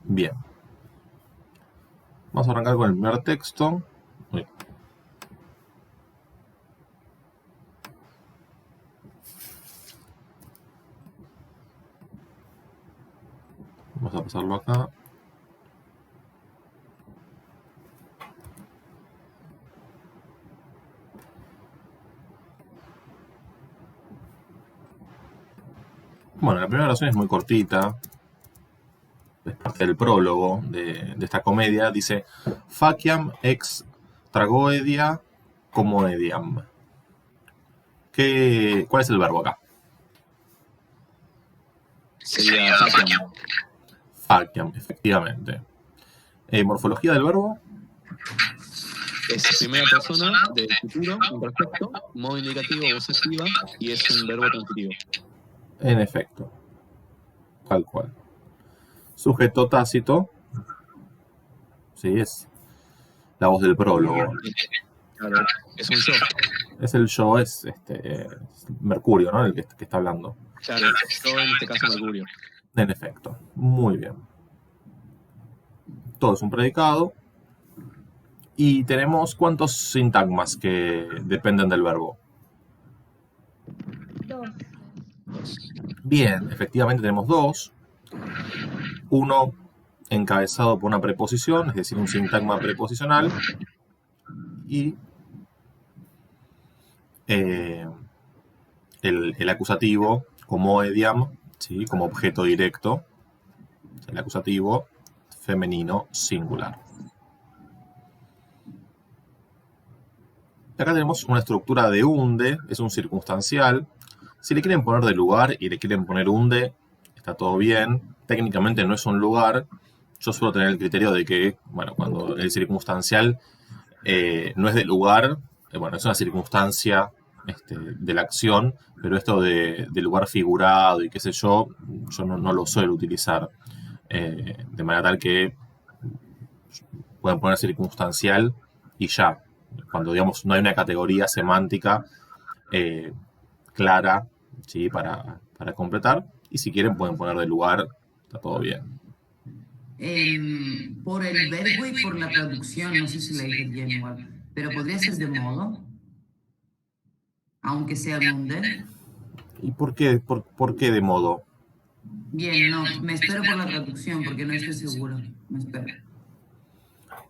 Bien. Vamos a arrancar con el primer texto. Uy. Vamos a pasarlo acá. Bueno, la primera oración es muy cortita. Es parte del prólogo de esta comedia. Dice: Faciam ex tragoedia comoediam. ¿Cuál es el verbo acá? Sería faciam. Faciam, efectivamente. Morfología del verbo. Es primera persona del futuro, imperfecto, modo indicativo o posetiva, y es un verbo transitivo. En efecto. Tal cual. Sujeto tácito. Sí, es la voz del prólogo. Claro, es un yo. Es el yo, es Mercurio, ¿no? El que está hablando. Claro, yo en este caso Mercurio. En efecto. Muy bien. Todo es un predicado. Y tenemos ¿cuántos sintagmas que dependen del verbo? 2. Bien, efectivamente tenemos 2. Uno encabezado por una preposición, es decir, un sintagma preposicional. Y el acusativo como ediam, ¿sí? Como objeto directo. El acusativo femenino singular. Acá tenemos una estructura de unde, es un circunstancial. Si le quieren poner de lugar y le quieren poner unde, está todo bien. Técnicamente no es un lugar. Yo suelo tener el criterio de que, bueno, cuando el circunstancial no es de lugar, bueno, es una circunstancia de la acción, pero esto de lugar figurado y qué sé yo no lo suelo utilizar. De manera tal que pueden poner circunstancial y ya. Cuando, digamos, no hay una categoría semántica clara, ¿sí? para completar. Y si quieren pueden poner de lugar, está todo bien. Por el verbo y por la traducción, no sé si la dije bien igual, pero podría ser de modo, aunque sea donde. ¿Y por qué de modo? Bien, no, me espero por la traducción porque no estoy seguro. Me espero.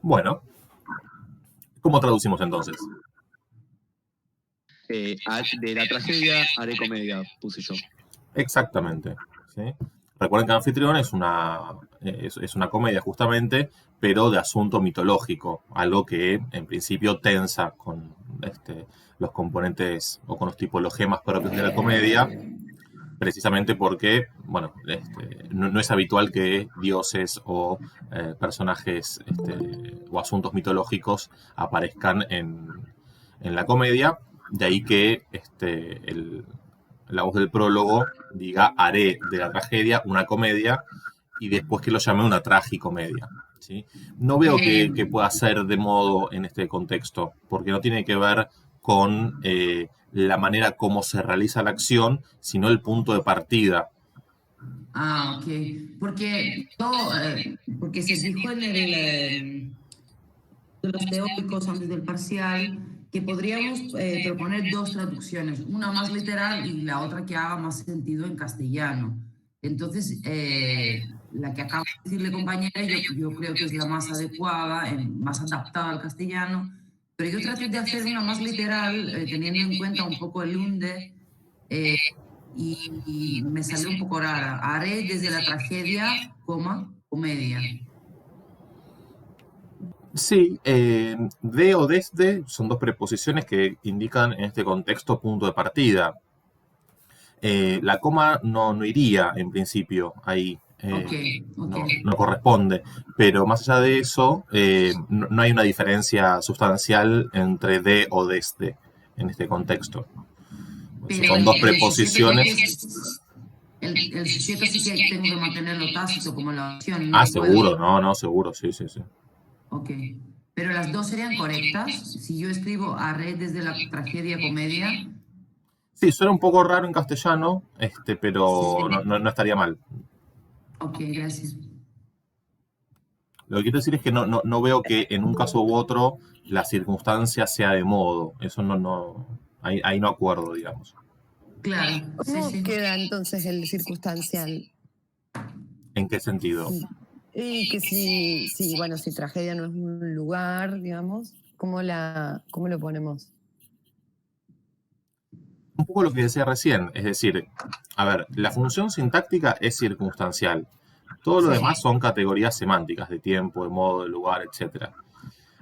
Bueno, ¿cómo traducimos entonces? De la tragedia haré comedia, puse yo. Exactamente. ¿Sí? Recuerden que Anfitrión es una comedia justamente, pero de asunto mitológico, algo que en principio tensa con los componentes o con los tipologemas propios de la comedia, precisamente porque, bueno, no es habitual que dioses o personajes o asuntos mitológicos aparezcan en la comedia, de ahí que la voz del prólogo diga: haré de la tragedia una comedia, y después que lo llame una tragicomedia. ¿Sí? No veo que pueda ser de modo en este contexto, porque no tiene que ver con la manera como se realiza la acción, sino el punto de partida. Ah, ok. Porque se dijo de los teóricos antes del parcial que podríamos proponer 2 traducciones, una más literal y la otra que haga más sentido en castellano. Entonces, la que acaba de decirle compañera, yo creo que es la más adecuada, más adaptada al castellano, pero yo traté de hacer una más literal, teniendo en cuenta un poco el unde, y me salió un poco rara. Haré desde la tragedia, comedia. Sí, de o desde son 2 preposiciones que indican en este contexto punto de partida. La coma no iría en principio ahí. No corresponde. Pero más allá de eso, no hay una diferencia sustancial entre de o desde en este contexto. Son 2 preposiciones. El sujeto sí que tengo que mantenerlo tácito como la acción. Seguro, no, seguro, sí. Ok. Pero las 2 serían correctas. Si yo escribo haré desde la tragedia comedia. Sí, suena un poco raro en castellano, pero Sí. no estaría mal. Ok, gracias. Lo que quiero decir es que no veo que en un caso u otro la circunstancia sea de modo. Eso ahí no acuerdo, digamos. Claro, sí, ¿Cómo sí. queda entonces el circunstancial? ¿En qué sentido? Y que si tragedia no es un lugar, digamos, ¿cómo lo ponemos? Un poco lo que decía recién, es decir, a ver, la función sintáctica es circunstancial. Todo lo Sí. demás son categorías semánticas de tiempo, de modo, de lugar, etc.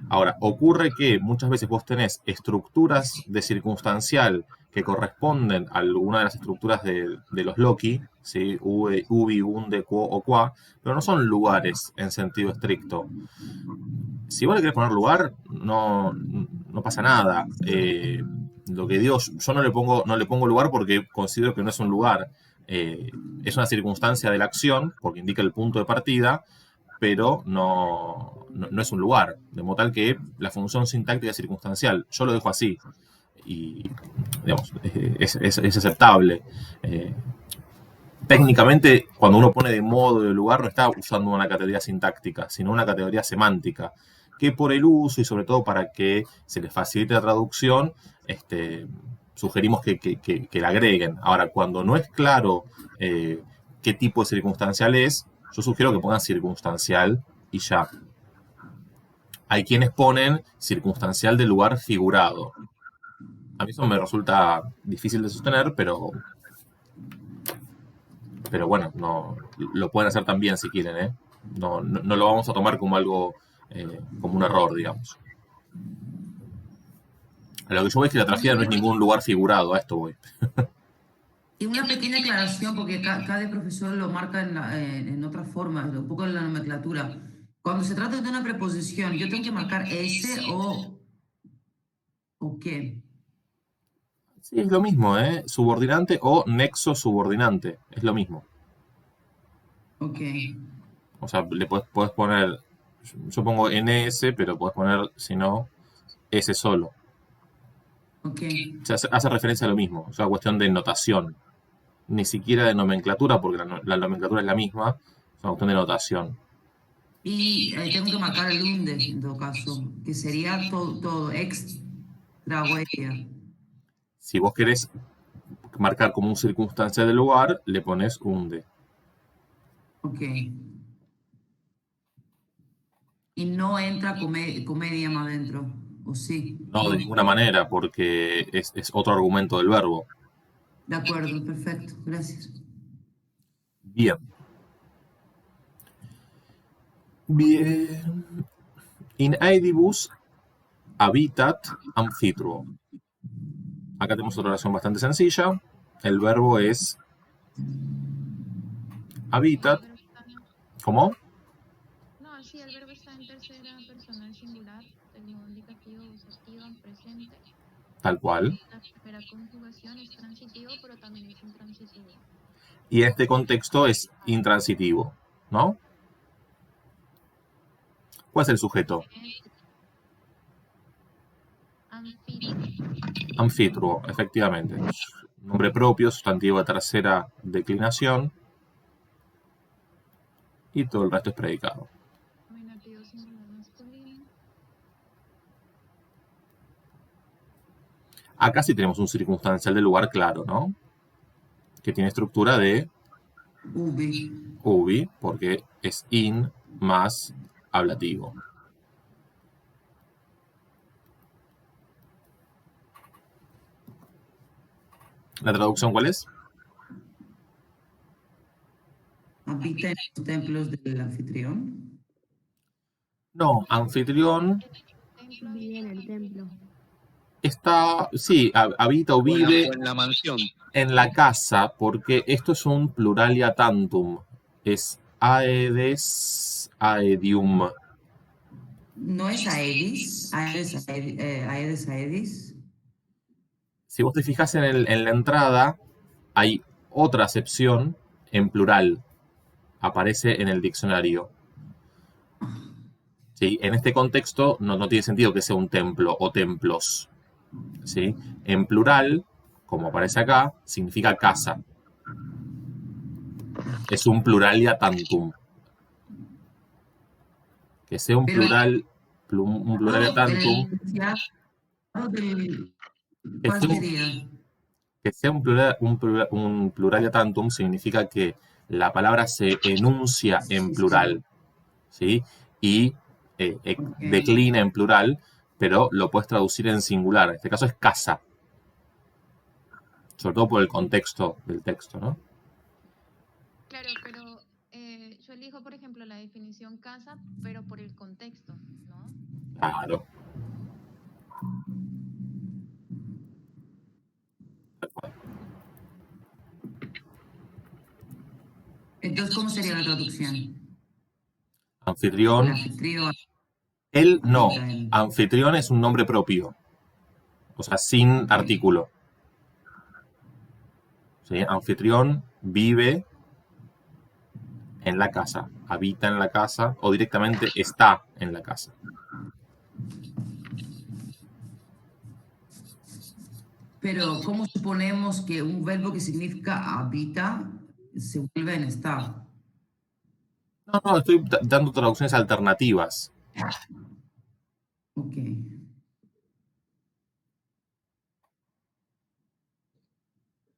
Ahora, ocurre que muchas veces vos tenés estructuras de circunstancial que corresponden a alguna de las estructuras de los Loki, ¿sí? Ubi, unde, quo o qua, pero no son lugares en sentido estricto. Si vos le querés poner lugar, no pasa nada. Lo que digo, yo no le pongo lugar porque considero que no es un lugar. Es una circunstancia de la acción, porque indica el punto de partida, pero no es un lugar. De modo tal que la función sintáctica es circunstancial. Yo lo dejo así. Y, digamos, es aceptable. Técnicamente, cuando uno pone de modo de lugar, no está usando una categoría sintáctica, sino una categoría semántica, que por el uso y sobre todo para que se les facilite la traducción, sugerimos que la agreguen. Ahora, cuando no es claro qué tipo de circunstancial es, yo sugiero que pongan circunstancial y ya. Hay quienes ponen circunstancial de lugar figurado. A mí eso me resulta difícil de sostener, pero bueno, no, lo pueden hacer también si quieren, ¿eh? No lo vamos a tomar como algo, como un error, digamos. A lo que yo voy es que la tragedia no es ningún lugar figurado, a esto voy. Y una pequeña aclaración, porque cada profesor lo marca en otra forma, un poco en la nomenclatura. Cuando se trata de una preposición, ¿yo tengo que marcar S o qué? Sí, es lo mismo, ¿eh? Subordinante o nexo subordinante, es lo mismo. Ok. O sea, le puedes poner, yo pongo NS, pero puedes poner, si no, S solo. Ok. O sea, hace referencia a lo mismo, es una cuestión de notación. Ni siquiera de nomenclatura, porque la nomenclatura es la misma, es una cuestión de notación. Y tengo que marcar el unde, en todo caso, que sería todo extra huella. Si vos querés marcar como un circunstancia del lugar, le pones unde. Ok. Y no entra comedia más adentro, ¿o sí? No, de ninguna manera, porque es otro argumento del verbo. De acuerdo, perfecto, gracias. Bien. Bien. In aedibus habitat amphitruo. Acá tenemos otra oración bastante sencilla. El verbo es habitat. ¿Cómo? No, sí, el verbo está en tercera persona del singular, del modo indicativo o activo en presente. Tal cual. La primera conjugación es transitivo, pero también es intransitivo. Y en este contexto es intransitivo, ¿no? ¿Cuál es el sujeto? Amphitruo, efectivamente. Nombre propio, sustantivo de tercera declinación. Y todo el resto es predicado. Nominativo singular masculino. Acá sí tenemos un circunstancial del lugar claro, ¿no? Que tiene estructura de ubi, porque es in más ablativo. ¿La traducción cuál es? ¿Habita en los templos del anfitrión? No, anfitrión Vive en el templo. está, sí, habita o vive O en la mansión. en la casa, porque esto es un pluralia tantum. Es aedes, aedium. ¿No es Aedis? Aedes, Aedis. Si vos te fijas en la entrada, hay otra acepción en plural. Aparece en el diccionario. ¿Sí? En este contexto no tiene sentido que sea un templo o templos. ¿Sí? En plural, como aparece acá, significa casa. Es un pluralia tantum. Que sea un Pero- plural, un pluralia tantum, El enunciado del- que ¿cuál sea un, sería? que sea un pluralia tantum significa que la palabra se enuncia en Sí, plural, ¿sí? Y Ok. declina en plural, pero lo puedes traducir en singular. En este caso es casa, sobre todo por el contexto del texto, ¿no? Claro, pero yo elijo, por ejemplo, la definición casa, pero por el contexto, ¿no? Claro. Tal cual. Entonces, ¿cómo sería la traducción? El Anfitrión. anfitrión Él no. habita en... Anfitrión es un nombre propio, o sea, sin Ok. artículo. ¿Sí? Anfitrión vive en la casa, habita en la casa o directamente está en la casa. Pero, ¿cómo suponemos que un verbo que significa habita se vuelve en estar? No, estoy dando traducciones alternativas. Ok.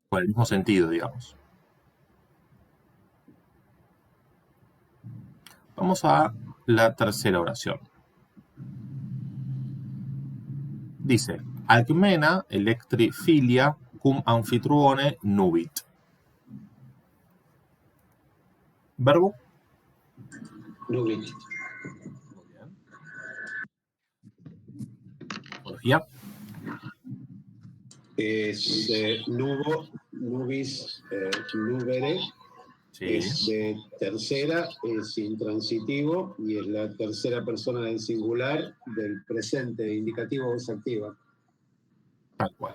Con el mismo sentido, digamos. Vamos a la tercera oración. Dice, Alcmena electri filia cum anfitrione nubit. Verbo. Nubit. Muy bien. Morfología. Es nubo, nubis, nubere. Sí. Es de tercera, es intransitivo y es la tercera persona del singular del presente, indicativo voz activa. Tal cual.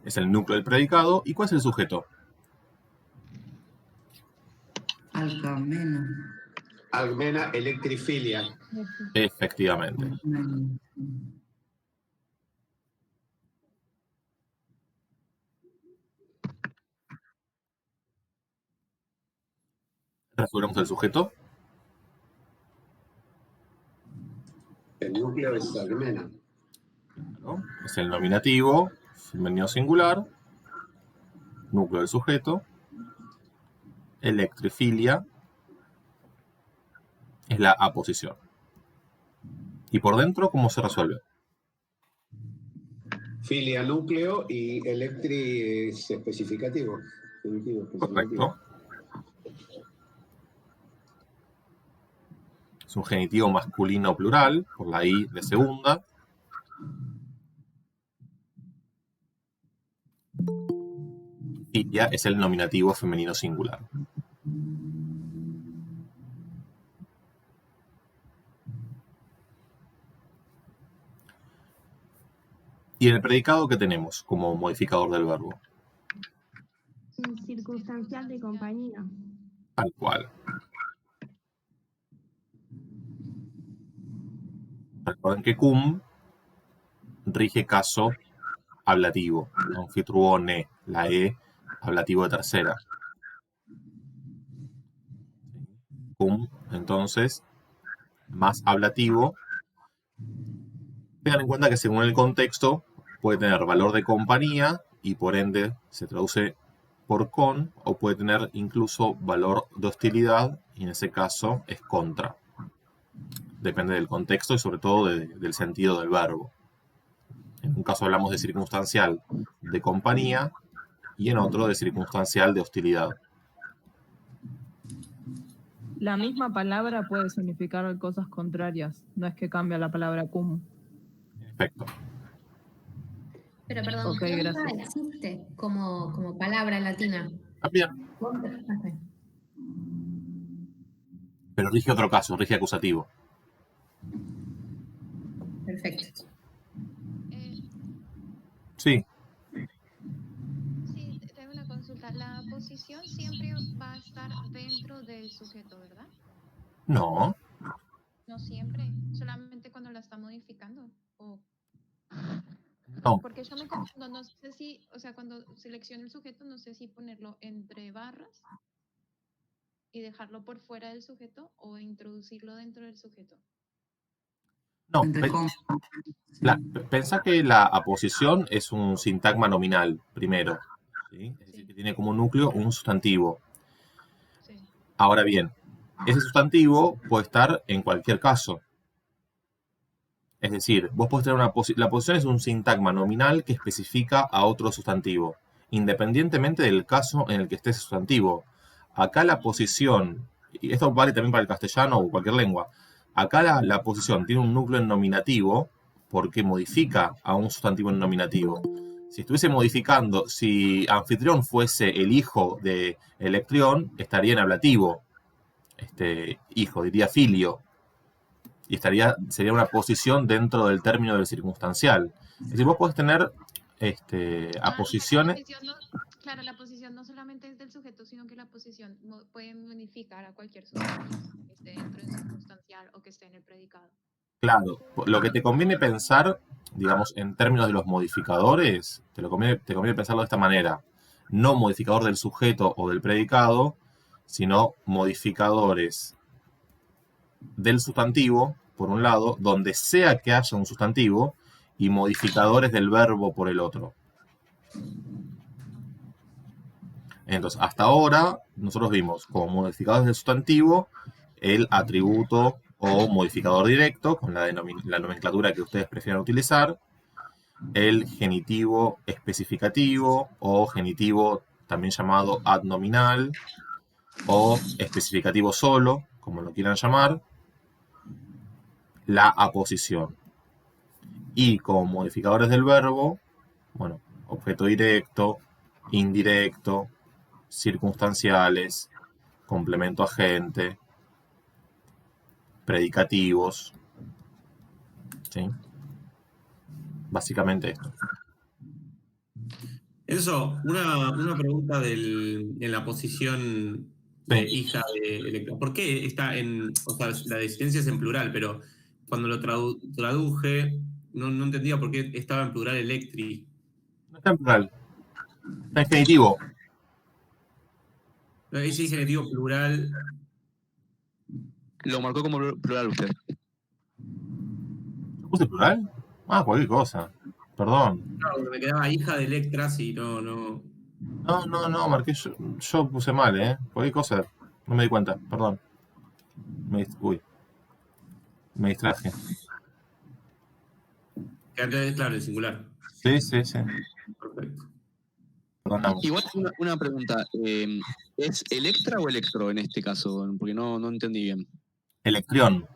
Es el núcleo del predicado. ¿Y cuál es el sujeto? Alcameno. Almena electrifilia. Efectivamente. Resolvemos el sujeto. El núcleo es Almena. Claro. Es el nominativo, femenino singular, núcleo del sujeto, electrifilia, es la aposición. ¿Y por dentro cómo se resuelve? Filia, núcleo y electri es especificativo. Correcto. Es un genitivo masculino plural, por la I de segunda. Filia es el nominativo femenino singular. ¿Y en el predicado qué tenemos como modificador del verbo? Circunstancial de compañía. Tal cual. Recuerden que cum rige caso ablativo. Anfitrione, la E, ablativo de tercera. Cum, entonces, más ablativo. Tengan en cuenta que según el contexto puede tener valor de compañía y por ende se traduce por con, o puede tener incluso valor de hostilidad y en ese caso es contra. Depende del contexto y sobre todo del sentido del verbo. En un caso hablamos de circunstancial de compañía y en otro de circunstancial de hostilidad. La misma palabra puede significar cosas contrarias, no es que cambia la palabra cum. Perfecto. Pero perdón, Ok, contra gracias. existe como palabra latina. También. Contra. Ok. Pero rige otro caso, rige acusativo. Perfecto. Sí. Sí, tengo una consulta. La posición siempre va a estar dentro del sujeto, ¿verdad? No. No siempre, solamente cuando la está modificando. No. Porque yo me confundo, no sé si, o sea, cuando selecciono el sujeto, no sé si ponerlo entre barras y dejarlo por fuera del sujeto o introducirlo dentro del sujeto. No, Entre comillas. pensá que la aposición es un sintagma nominal, primero. ¿Sí? Es decir, que tiene como núcleo un sustantivo. Sí. Ahora bien, ese sustantivo puede estar en cualquier caso. Es decir, vos podés tener la posición es un sintagma nominal que especifica a otro sustantivo, independientemente del caso en el que esté ese sustantivo. Acá la posición, y esto vale también para el castellano o cualquier lengua, acá la posición tiene un núcleo en nominativo porque modifica a un sustantivo en nominativo. Si estuviese modificando, si anfitrión fuese el hijo de Electrión, estaría en ablativo. Hijo, diría filio. Y sería una posición dentro del término del circunstancial. Es decir, vos podés tener aposiciones. Claro, la posición no solamente es del sujeto, sino que la posición puede modificar a cualquier sujeto que esté dentro del circunstancial o que esté en el predicado. Claro, lo que te conviene pensar, digamos, en términos de los modificadores, te conviene pensarlo de esta manera. No modificador del sujeto o del predicado, sino modificadores del sustantivo, por un lado, donde sea que haya un sustantivo, y modificadores del verbo por el otro. Entonces, hasta ahora, nosotros vimos como modificadores del sustantivo el atributo o modificador directo, con la nomenclatura que ustedes prefieran utilizar, el genitivo especificativo o genitivo también llamado adnominal o especificativo solo, como lo quieran llamar, la aposición. Y como modificadores del verbo, bueno, objeto directo, indirecto, circunstanciales, complemento agente, predicativos, ¿sí? Básicamente esto. Enzo, una pregunta en la posición de hija de Electra. ¿Por qué está o sea, la desistencia es en plural, pero cuando lo traduje, no entendía por qué estaba en plural Electri? No está en plural, está en genitivo. Ese genitivo plural. Lo marcó como plural usted. ¿Puse plural? Ah, cualquier cosa. Perdón. No, me quedaba hija de Electra, si no. No, marqué yo puse mal, cualquier cosa. No me di cuenta, perdón. Me distraje. Claro, el singular. Sí. Perfecto. Perdonamos. Igual una pregunta. ¿Es Electra o Electro en este caso? Porque no entendí bien. Electrión.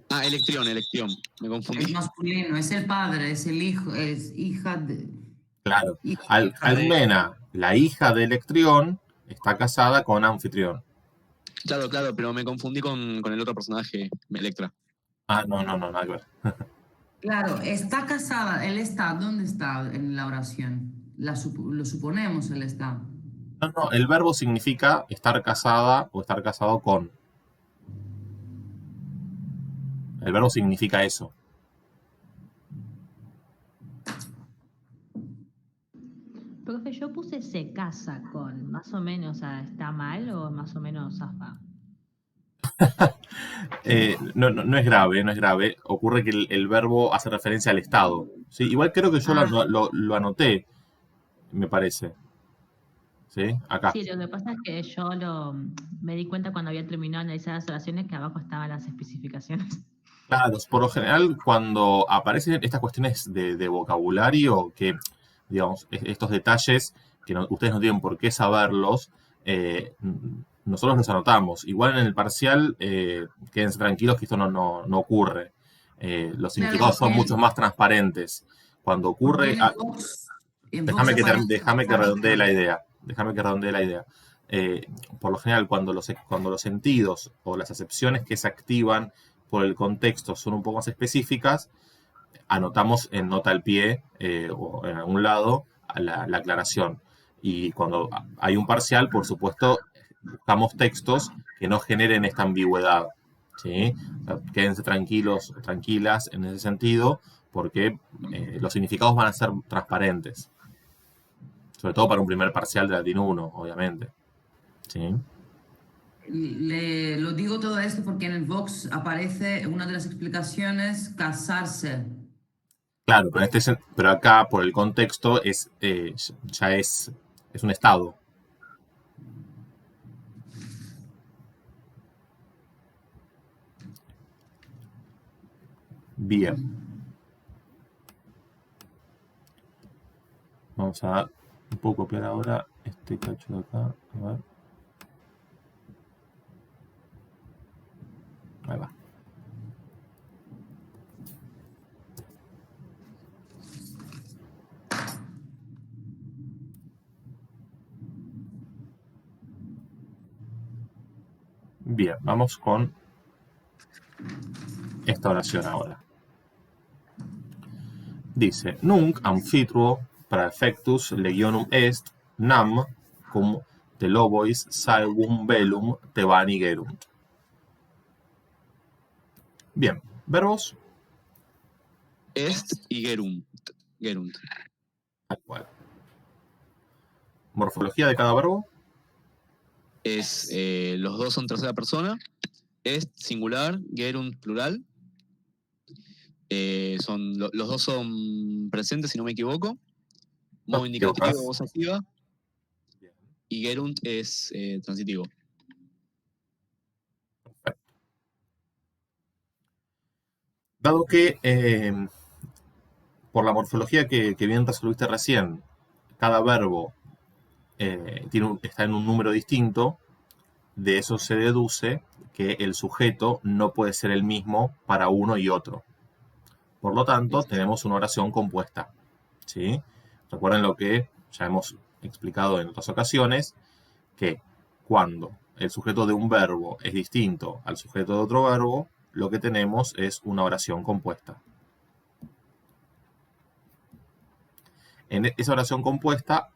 Ah, Electrión. Me confundí. Es masculino, es el padre, es el hijo, es hija de... Claro. Almena, la hija de Electrión, está casada con Anfitrión. Claro, pero me confundí con el otro personaje, Electra. Ah, no, nada que ver. Claro, está casada, él está, ¿dónde está en la oración? Lo suponemos, él está. No, el verbo significa estar casada o estar casado con. El verbo significa eso. Profe, yo puse se casa con, más o menos, ¿está mal o más o menos zafa? No es grave. Ocurre que el verbo hace referencia al estado. ¿Sí? Igual creo que yo lo anoté, me parece. ¿Sí? Acá. Sí, lo que pasa es que yo me di cuenta cuando había terminado de analizar las oraciones que abajo estaban las especificaciones. Claro, por lo general, cuando aparecen estas cuestiones de vocabulario, que, digamos, estos detalles que ustedes no tienen por qué saberlos, nosotros los anotamos. Igual en el parcial, quédense tranquilos que esto no ocurre. Los significados son mucho más transparentes. Cuando ocurre... Déjame que redondee la idea. Por lo general, cuando los sentidos o las acepciones que se activan por el contexto son un poco más específicas, anotamos en nota al pie o en algún lado la aclaración. Y cuando hay un parcial, por supuesto, buscamos textos que no generen esta ambigüedad. ¿Sí? O sea, quédense tranquilos, tranquilas en ese sentido, porque los significados van a ser transparentes. Sobre todo para un primer parcial de Latín 1, obviamente. ¿Sí? Lo digo todo esto porque en el Vox aparece una de las explicaciones, casarse. Claro, pero acá por el contexto ya es un estado. Bien. Vamos a un poco copiar ahora este cacho de acá. A ver. Ahí va. Bien, vamos con esta oración ahora. Dice, nunc amphitruo praefectus legionum est, nam cum te lobois salvum velum Tebani gerunt. Bien, verbos. Est y gerunt. Tal cual. Morfología de cada verbo. Es, los dos son tercera persona. Est singular, gerunt plural. Los dos son presentes, si no me equivoco. Modo indicativo, voz activa. Y gerunt es transitivo. Dado que por la morfología que bien resolviste recién, cada verbo está en un número distinto, de eso se deduce que el sujeto no puede ser el mismo para uno y otro. Por lo tanto, tenemos una oración compuesta. ¿Sí? Recuerden lo que ya hemos explicado en otras ocasiones, que cuando el sujeto de un verbo es distinto al sujeto de otro verbo, lo que tenemos es una oración compuesta. En esa oración compuesta,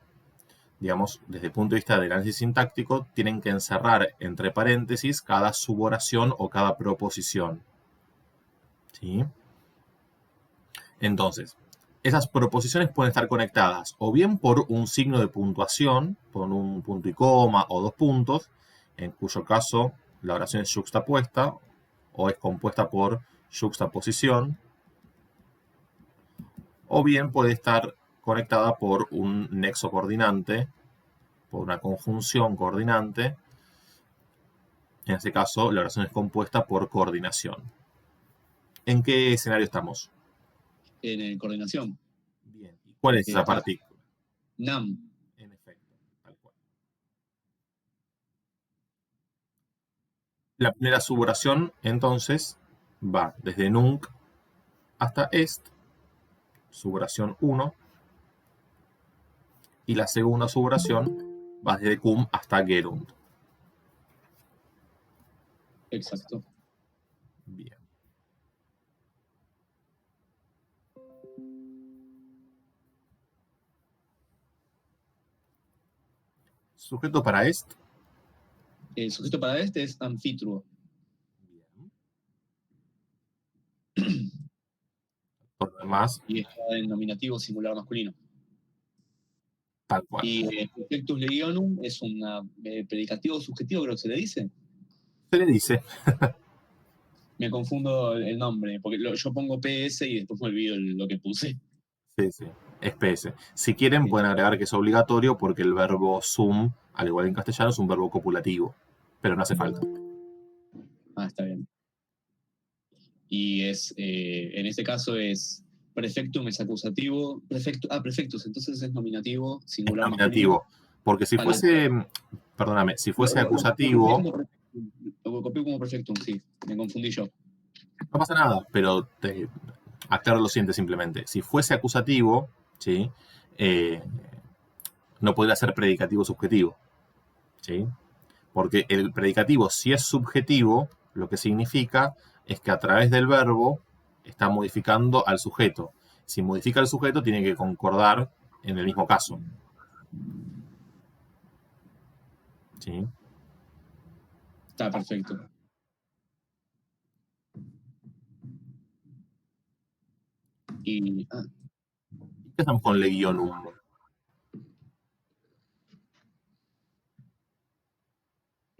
digamos, desde el punto de vista del análisis sintáctico, tienen que encerrar entre paréntesis cada suboración o cada proposición. ¿Sí? Entonces, esas proposiciones pueden estar conectadas o bien por un signo de puntuación, por un punto y coma o dos puntos, en cuyo caso la oración es yuxtapuesta o es compuesta por yuxtaposición, o bien puede estar conectada por un nexo coordinante, por una conjunción coordinante. En este caso, la oración es compuesta por coordinación. ¿En qué escenario estamos? En coordinación. Bien. ¿Y cuál es esa partícula? Nam. En efecto, tal cual. La primera suboración, entonces, va desde nunc hasta est, suboración 1, y la segunda suboración va desde cum hasta gerunt. Exacto. Bien. Sujeto para est. El sujeto para este es anfitruo. Por lo demás. Y está en nominativo singular masculino. Tal cual. Y perfectus legionum es un predicativo subjetivo, creo que se le dice. Se le dice. Me confundo el nombre, porque yo pongo PS y después me olvido lo que puse. Sí, sí. Es PS. Si quieren, pueden agregar que es obligatorio porque el verbo sum, al igual en castellano, es un verbo copulativo. Pero no hace falta. Ah, está bien. Y en este caso es prefectum es acusativo. Prefectus, entonces es nominativo, singular. Es nominativo. Porque si fuese, perdóname, si fuese acusativo. Lo copié como prefectum, sí, me confundí yo. No pasa nada, pero aclaro lo siguiente simplemente. Si fuese acusativo, ¿sí? No podría ser predicativo subjetivo. ¿Sí? Porque el predicativo, si es subjetivo, lo que significa es que a través del verbo está modificando al sujeto. Si modifica al sujeto, tiene que concordar en el mismo caso. ¿Sí? Está perfecto. Y ¿qué estamos con legionum?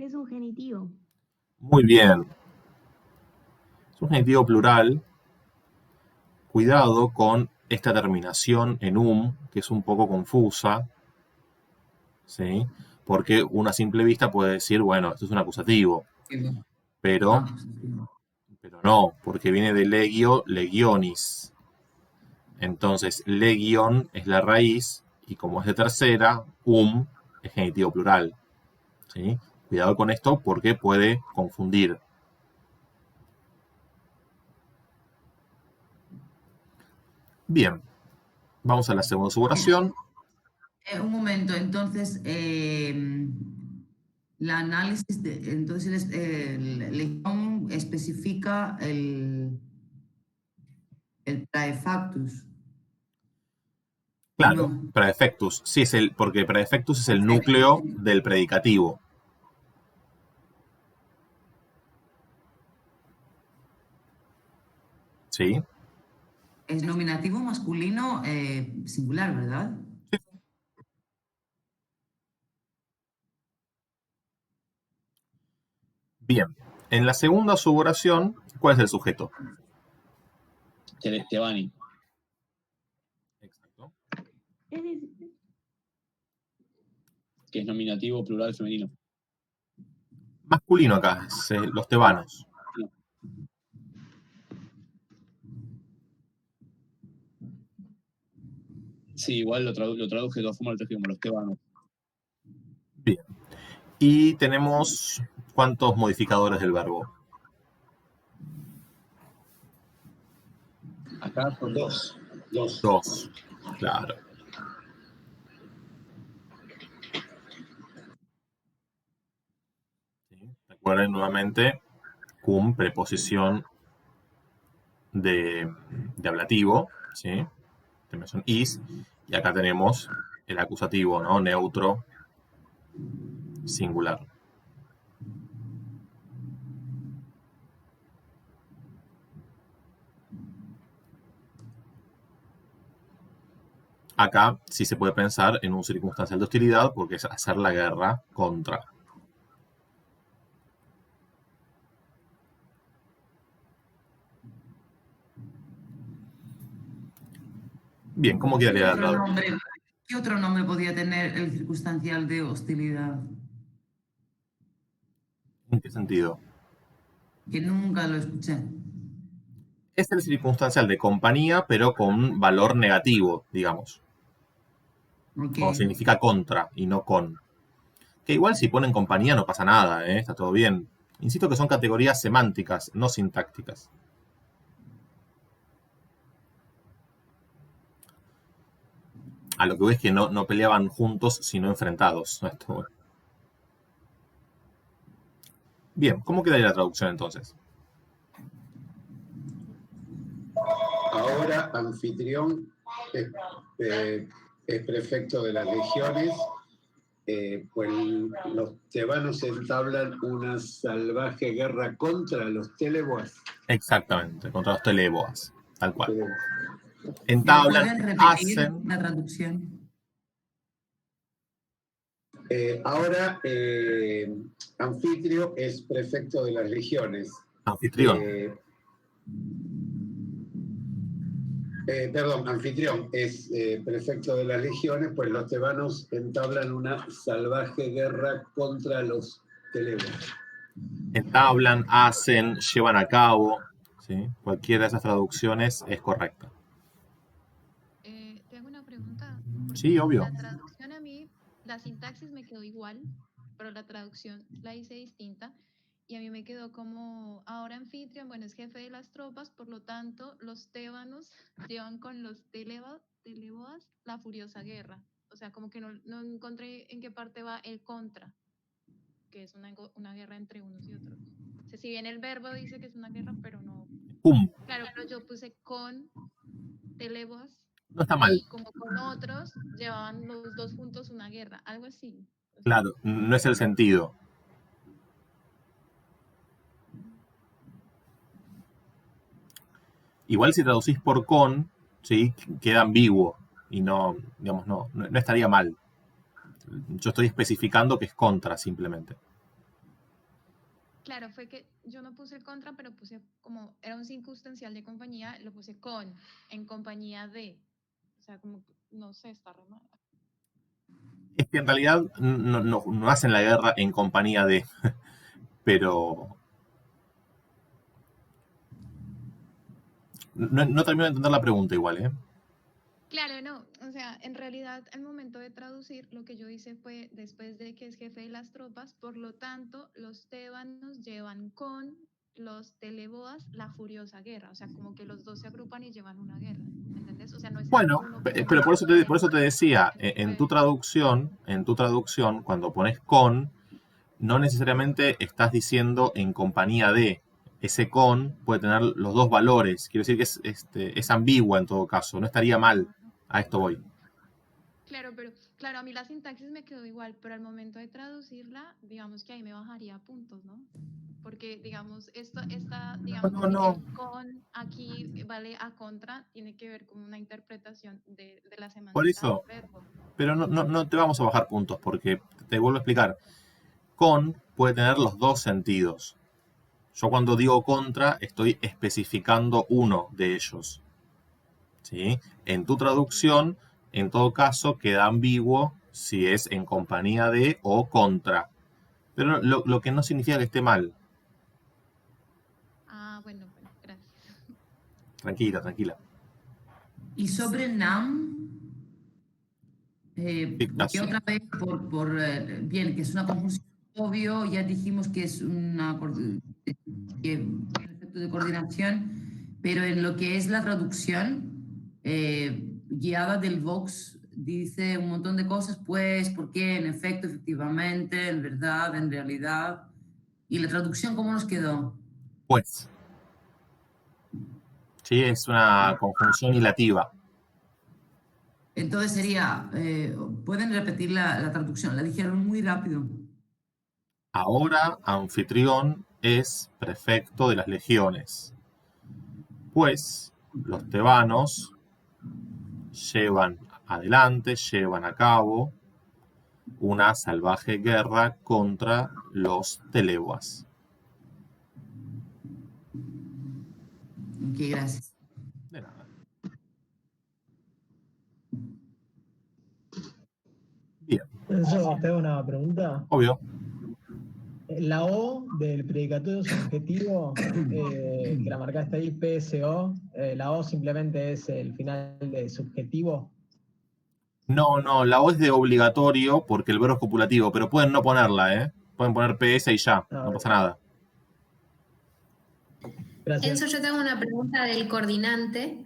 Es un genitivo. Muy bien. Es un genitivo plural. Cuidado con esta terminación en que es un poco confusa, ¿sí? Porque una a simple vista puede decir, bueno, esto es un acusativo, pero no, porque viene de legio, legionis. Entonces, legion es la raíz, y como es de tercera, es genitivo plural, ¿sí? Cuidado con esto porque puede confundir. Bien, vamos a la segunda subordinación. Un momento, entonces, la análisis, entonces el legión especifica el praefactus. Claro, No. praefectus. Sí, porque praefectus es el núcleo del predicativo. ¿Sí? Es nominativo masculino singular, ¿verdad? Bien. En la segunda suboración, ¿cuál es el sujeto? Tebani. Exacto. Que es nominativo plural femenino. Masculino acá, los tebanos. Sí, igual lo traduje de todas formas, lo traje como los tebanos. Bien. Y tenemos, ¿cuántos modificadores del verbo? Acá son Dos. Dos, claro. ¿Sí? Recuerden nuevamente, cum, preposición de ablativo, ¿sí? Son is, y acá tenemos el acusativo, ¿no? Neutro, singular. Acá sí se puede pensar en un circunstancial de hostilidad porque es hacer la guerra contra. Bien, ¿cómo quedaría el lado? ¿Qué otro nombre podría tener el circunstancial de hostilidad? ¿En qué sentido? Que nunca lo escuché. Es el circunstancial de compañía, pero con valor negativo, digamos. Okay. O significa contra y no con. Que igual si ponen compañía no pasa nada, ¿eh? Está todo bien. Insisto que son categorías semánticas, no sintácticas. A lo que ves que no peleaban juntos, sino enfrentados. Esto. Bien, ¿cómo quedaría la traducción entonces? Ahora anfitrión es prefecto de las legiones, pues los tebanos entablan una salvaje guerra contra los teleboas. Exactamente, contra los teleboas, tal cual. Entablan, entablan, ¿pueden repetir hacen. la traducción? Ahora Anfitrio es prefecto de las legiones. Anfitrión. Perdón, anfitrión es prefecto de las legiones, pues los tebanos entablan una salvaje guerra contra los telebos. Entablan, hacen, llevan a cabo, ¿sí? Cualquiera de esas traducciones es correcta. Te hago una pregunta. Sí, obvio. La traducción a mí, la sintaxis me quedó igual, pero la traducción la hice distinta. Y a mí me quedó como, ahora anfitrión, bueno, es jefe de las tropas, por lo tanto, los tebanos llevan con los teleboas la furiosa guerra. O sea, como que no encontré en qué parte va el contra, que es una guerra entre unos y otros. O sea, si bien el verbo dice que es una guerra, pero no. Claro, pero yo puse con teleboas. No está mal. Y como con otros, llevaban los dos juntos una guerra, algo así. Claro, no es el sentido. Igual si traducís por con, ¿sí? Queda ambiguo y no, digamos, no estaría mal. Yo estoy especificando que es contra, simplemente. Claro, fue que yo no puse el contra, pero puse como, era un circunstancial de compañía, lo puse con, en compañía de. O sea, como, no sé, está re mal. Es que en realidad no hacen la guerra en compañía de, pero no termino de entender la pregunta igual, ¿eh? Claro, no, o sea, en realidad al momento de traducir lo que yo hice fue después de que es jefe de las tropas, por lo tanto los tebanos llevan con los teleboas la furiosa guerra, o sea, como que los dos se agrupan y llevan una guerra, ¿entendés? O sea, no es Bueno, uno pero por eso te decía, en tu fue- traducción, cuando pones con, no necesariamente estás diciendo en compañía de. Ese con puede tener los dos valores. Quiero decir que es ambigua en todo caso. No estaría mal. A esto voy. Claro, pero claro, a mí la sintaxis me quedó igual, pero al momento de traducirla, digamos que ahí me bajaría puntos, ¿no? Porque, digamos, digamos, si No. el con aquí vale a contra, tiene que ver con una interpretación de la Por semántica del eso. verbo. Pero no te vamos a bajar puntos porque te vuelvo a explicar. Con puede tener los dos sentidos. Yo cuando digo contra estoy especificando uno de ellos. ¿Sí? En tu traducción, en todo caso, queda ambiguo si es en compañía de o contra. Pero lo que no significa que esté mal. Ah, bueno, gracias. Tranquila. Y sobre NAM, porque otra vez, bien, que es una confusión obvio, ya dijimos que es un efecto de coordinación, pero en lo que es la traducción, guiada del Vox, dice un montón de cosas, pues, por qué, en efecto, efectivamente, en verdad, en realidad. ¿Y la traducción cómo nos quedó? Pues. Sí, es una conjunción hilativa. Entonces sería, pueden repetir la traducción, la dijeron muy rápido. Ahora Anfitrión es prefecto de las legiones, pues los tebanos llevan llevan a cabo una salvaje guerra contra los teleboas. Ok, gracias. De nada. Bien. Enzo, te hago una pregunta. Obvio. La O del predicatorio subjetivo, que la marcaste ahí, PSO, la O simplemente es el final de subjetivo. No, la O es de obligatorio porque el verbo es copulativo, pero pueden no ponerla, ¿eh? Pueden poner PS y ya, no pasa nada. Enzo, yo tengo una pregunta del coordinante.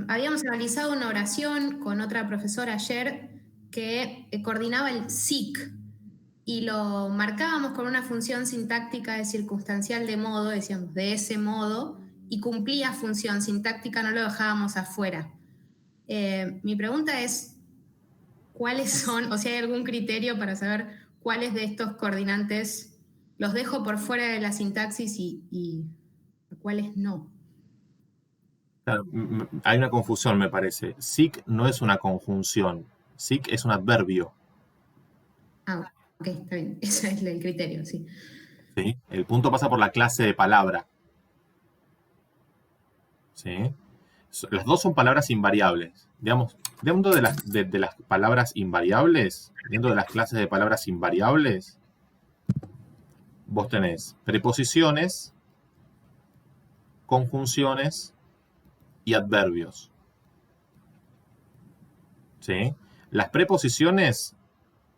Habíamos analizado una oración con otra profesora ayer que coordinaba el SIC y lo marcábamos con una función sintáctica de circunstancial de modo, decíamos de ese modo, y cumplía función sintáctica, no lo dejábamos afuera. Mi pregunta es, ¿cuáles son, o si hay algún criterio para saber cuáles de estos coordinantes los dejo por fuera de la sintaxis y cuáles no? Claro, hay una confusión, me parece. SIC no es una conjunción. SIC es un adverbio. Ah, ok, está bien. Ese es el criterio, sí. ¿Sí? El punto pasa por la clase de palabra. ¿Sí? Las dos son palabras invariables. Digamos, dentro de las palabras invariables, dentro de las clases de palabras invariables, vos tenés preposiciones, conjunciones y adverbios. ¿Sí? Las preposiciones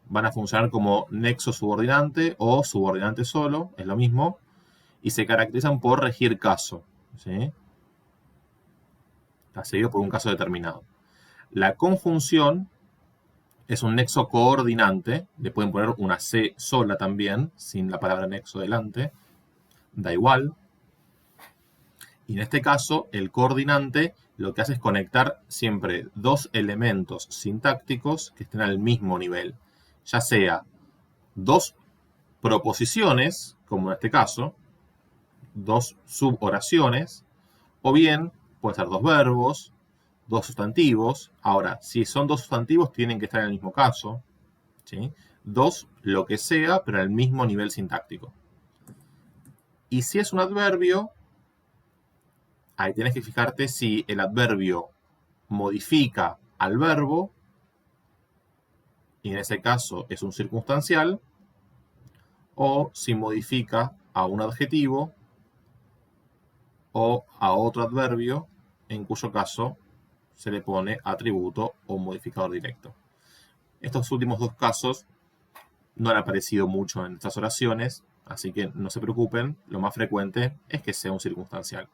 van a funcionar como nexo subordinante o subordinante solo, es lo mismo, y se caracterizan por regir caso. ¿Sí? Está seguido por un caso determinado. La conjunción es un nexo coordinante, le pueden poner una C sola también, sin la palabra nexo delante, da igual. Y en este caso, el coordinante lo que hace es conectar siempre dos elementos sintácticos que estén al mismo nivel, ya sea dos proposiciones, como en este caso, dos suboraciones, o bien puede ser dos verbos, dos sustantivos. Ahora, si son dos sustantivos, tienen que estar en el mismo caso. ¿Sí? Dos, lo que sea, pero al mismo nivel sintáctico. Y si es un adverbio, ahí tienes que fijarte si el adverbio modifica al verbo, y en ese caso es un circunstancial, o si modifica a un adjetivo o a otro adverbio, en cuyo caso se le pone atributo o modificador directo. Estos últimos dos casos no han aparecido mucho en estas oraciones, así que no se preocupen, lo más frecuente es que sea un circunstancial.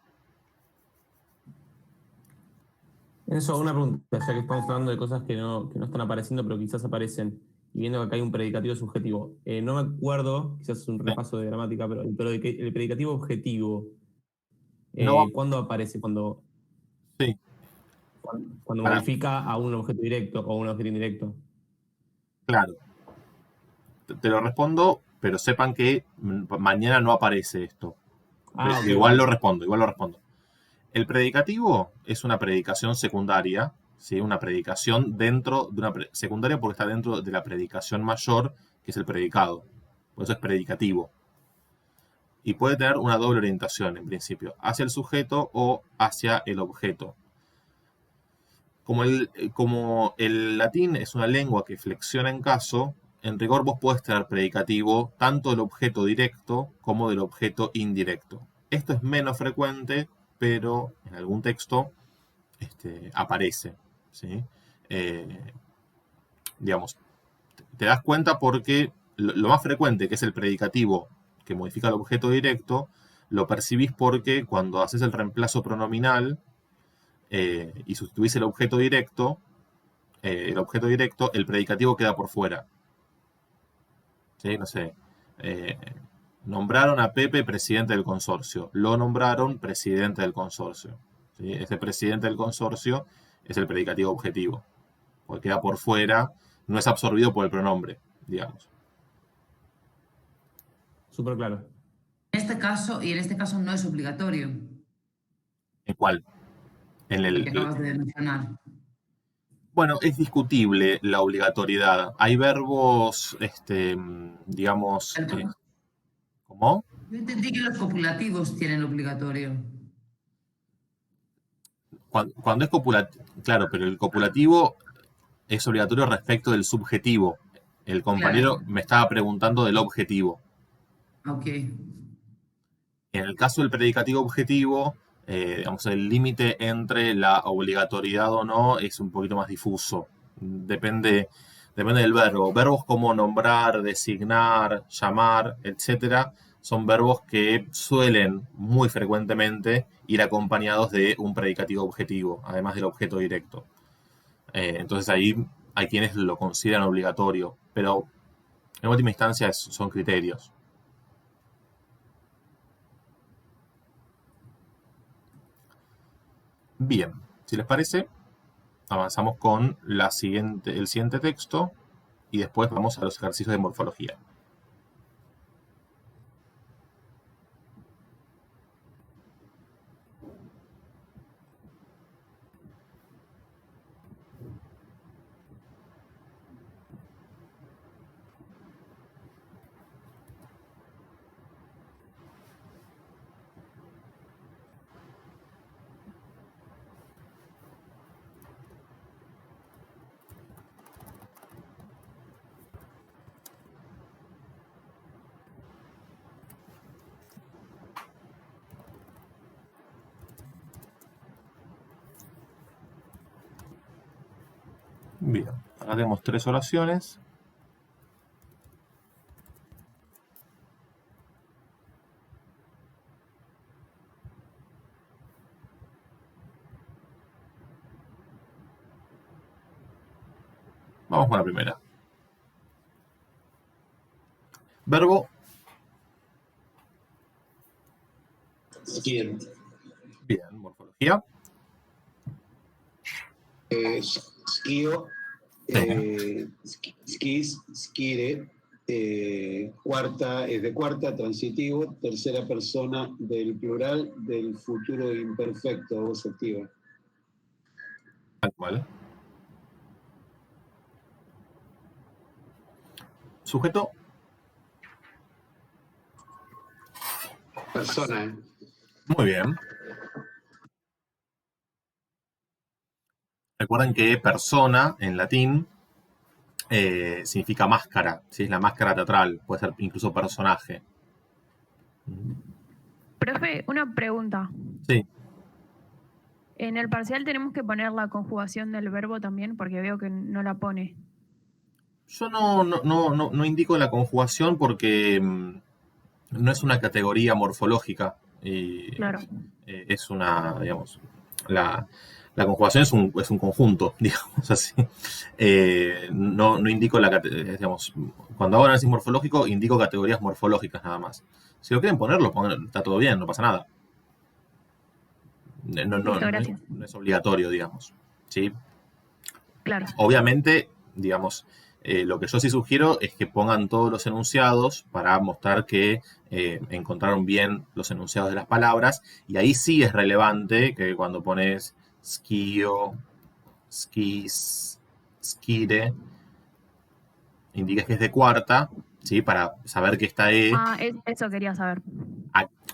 Enzo, una pregunta, ya que estamos hablando de cosas que no están apareciendo, pero quizás aparecen, y viendo que acá hay un predicativo subjetivo. No me acuerdo, quizás es un repaso de gramática, pero el predicativo objetivo, No. ¿cuándo aparece? Cuando Sí. Cuando modifica a un objeto directo o un objeto indirecto. Claro. Te lo respondo, pero sepan que mañana no aparece esto. Okay. Igual lo respondo. El predicativo es una predicación secundaria, ¿sí? Una predicación dentro de una secundaria porque está dentro de la predicación mayor, que es el predicado. Por eso es predicativo. Y puede tener una doble orientación, en principio, hacia el sujeto o hacia el objeto. Como el latín es una lengua que flexiona en caso, en rigor vos podés tener predicativo tanto del objeto directo como del objeto indirecto. Esto es menos frecuente, pero en algún texto aparece, ¿sí? Digamos, te das cuenta porque lo más frecuente, que es el predicativo que modifica el objeto directo, lo percibís porque cuando haces el reemplazo pronominal y sustituís el objeto directo, el predicativo queda por fuera. ¿Sí? No sé. Nombraron a Pepe presidente del consorcio. Lo nombraron presidente del consorcio. ¿Sí? Ese presidente del consorcio es el predicativo objetivo. Porque queda por fuera, no es absorbido por el pronombre, digamos. Súper claro. En este caso no es obligatorio. ¿En cuál? En El que acabas de mencionar. Bueno, es discutible la obligatoriedad. Hay verbos, digamos... ¿Cómo? Yo entendí que los copulativos tienen obligatorio. Cuando es copulativo, claro, pero el copulativo es obligatorio respecto del subjetivo. El compañero me estaba preguntando del objetivo. Ok. En el caso del predicativo objetivo, digamos, el límite entre la obligatoriedad o no es un poquito más difuso. Depende del verbo. Verbos como nombrar, designar, llamar, etcétera, son verbos que suelen muy frecuentemente ir acompañados de un predicativo objetivo, además del objeto directo. Entonces ahí hay quienes lo consideran obligatorio, pero en última instancia son criterios. Bien, si les parece, avanzamos con el siguiente texto y después vamos a los ejercicios de morfología. Bien, acá tenemos 3 oraciones. Vamos con la primera. Verbo. Skier. Bien, morfología. Skio. Skis, skire. Cuarta es de cuarta, transitivo. Tercera persona del plural del futuro imperfecto, voz activa. Tal cual. Sujeto. Persona, ¿eh? Muy bien. Recuerden que persona en latín significa máscara, ¿sí? Es la máscara teatral, puede ser incluso personaje. Profe, una pregunta. Sí. En el parcial tenemos que poner la conjugación del verbo también, porque veo que no la pone. Yo no indico la conjugación porque no es una categoría morfológica. Y, Claro. es una, digamos, la conjugación es un conjunto, digamos así. No indico digamos, cuando hago análisis morfológico, indico categorías morfológicas nada más. Si lo quieren ponerlo, está todo bien, no pasa nada. Listo, gracias. No es obligatorio, digamos. ¿Sí? Claro. Obviamente, digamos, lo que yo sí sugiero es que pongan todos los enunciados para mostrar que encontraron bien los enunciados de las palabras, y ahí sí es relevante que cuando pones skio, skis, skire, indiques que es de cuarta, ¿sí? Para saber que esta E... Eso quería saber.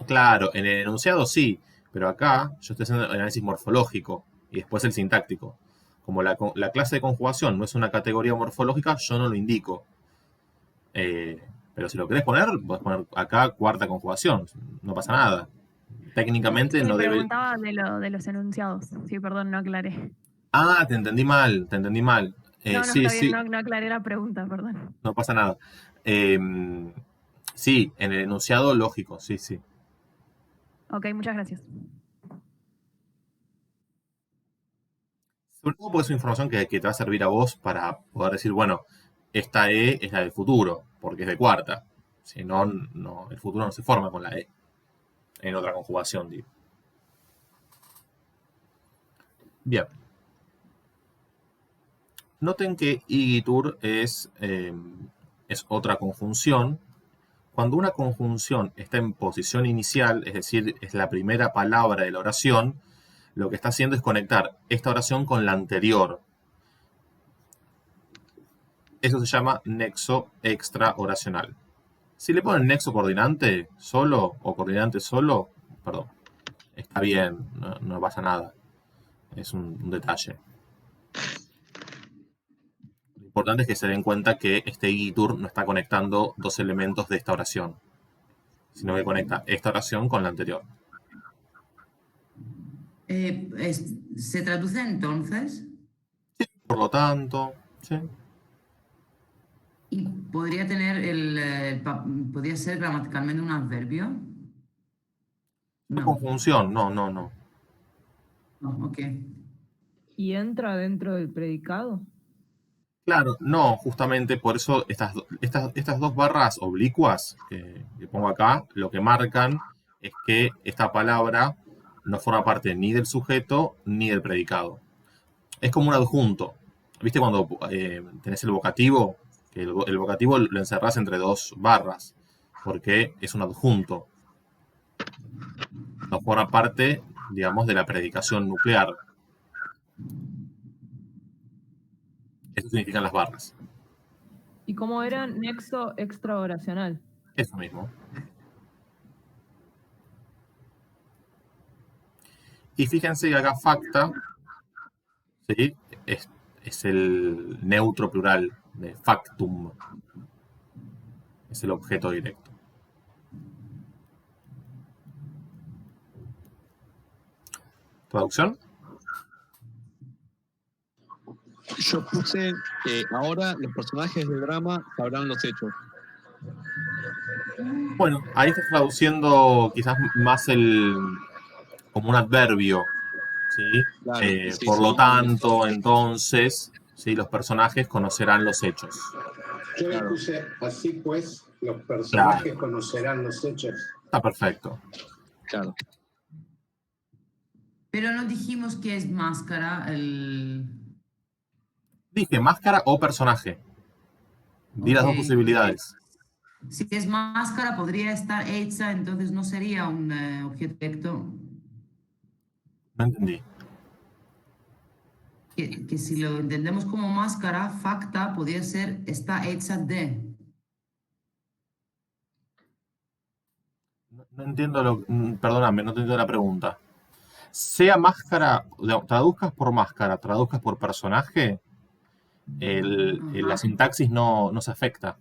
Claro, en el enunciado sí, pero acá yo estoy haciendo el análisis morfológico y después el sintáctico. Como la clase de conjugación no es una categoría morfológica, yo no lo indico. Pero si lo querés poner, podés poner acá cuarta conjugación. No pasa nada. Técnicamente no debe... preguntaba de los enunciados. Sí, perdón, no aclaré. Ah, te entendí mal. No, sí, está sí. bien, no aclaré la pregunta, perdón. No pasa nada. Sí, en el enunciado lógico, sí. Ok, muchas gracias. Sobre todo porque es una información que te va a servir a vos para poder decir, bueno, esta E es la del futuro, porque es de cuarta. Si no, el futuro no se forma con la E. En otra conjugación, digo. Bien. Noten que igitur es otra conjunción. Cuando una conjunción está en posición inicial, es decir, es la primera palabra de la oración, lo que está haciendo es conectar esta oración con la anterior. Eso se llama nexo extraoracional. Si le ponen nexo coordinante solo o coordinante solo, perdón, está bien, no pasa nada. Es un detalle. Lo importante es que se den cuenta que este igitur no está conectando dos elementos de esta oración, sino que conecta esta oración con la anterior. ¿Se traduce entonces? Sí, por lo tanto, sí. ¿Y podría tener podría ser gramaticalmente un adverbio? No. Conjunción, no. No, ok. ¿Y entra dentro del predicado? Claro, no, justamente por eso estas dos barras oblicuas que pongo acá, lo que marcan es que esta palabra no forma parte ni del sujeto ni del predicado. Es como un adjunto. ¿Viste cuando tenés el vocativo? Que el vocativo lo encerrás entre dos barras, porque es un adjunto. No forma parte, digamos, de la predicación nuclear. Eso significan las barras. ¿Y cómo era nexo extraoracional? Eso mismo. Y fíjense que acá facta, ¿sí? Es el neutro plural de factum. Es el objeto directo. ¿Traducción? Yo puse, ahora los personajes del drama sabrán los hechos. Bueno, ahí estás traduciendo quizás más como un adverbio, ¿sí? Claro, sí, por lo sí. tanto, entonces, ¿sí? Los personajes conocerán los hechos. Yo le puse así pues, los personajes conocerán los hechos. Está perfecto. Claro. Pero no dijimos que es máscara Dije máscara o personaje. Di las dos posibilidades. Si es máscara, podría estar hecha, entonces no sería un objeto directo. No entendí. Que si lo entendemos como máscara, facta podría ser está hecha de. No entiendo perdóname, no entiendo la pregunta. Sea máscara, traduzcas por máscara, traduzcas por personaje, la Ajá. sintaxis no se afecta.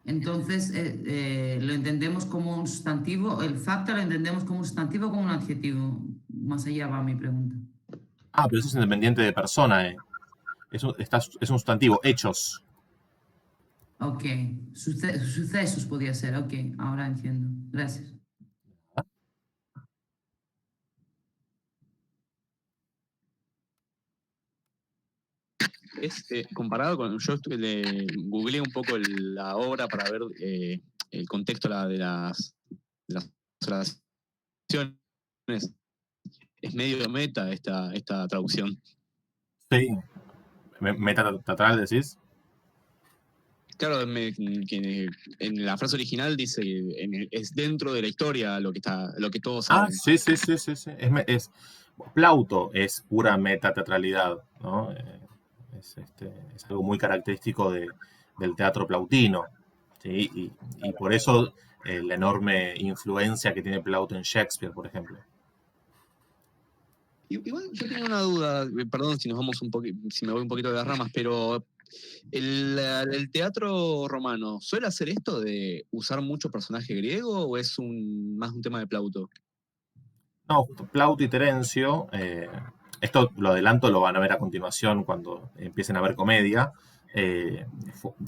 Entonces, lo entendemos como un sustantivo, el facta lo entendemos como un sustantivo o como un adjetivo. Más allá va mi pregunta. Pero eso es independiente de persona, es un sustantivo, hechos. Ok, sucesos podría ser, ok, ahora entiendo. Gracias. Es comparado con. Yo googleé un poco la obra para ver el contexto de las oraciones. Es medio meta esta traducción. Sí. ¿Meta teatral decís? Claro, que en la frase original dice es dentro de la historia lo que todos saben. Sí. Plauto es pura metateatralidad, ¿no? Es algo muy característico del teatro plautino, ¿sí? Y por eso la enorme influencia que tiene Plauto en Shakespeare, por ejemplo. Igual yo tengo una duda, perdón si si me voy un poquito de las ramas, pero ¿el teatro romano suele hacer esto de usar mucho personaje griego o es más un tema de Plauto? No, Plauto y Terencio, esto lo adelanto, lo van a ver a continuación cuando empiecen a ver comedia.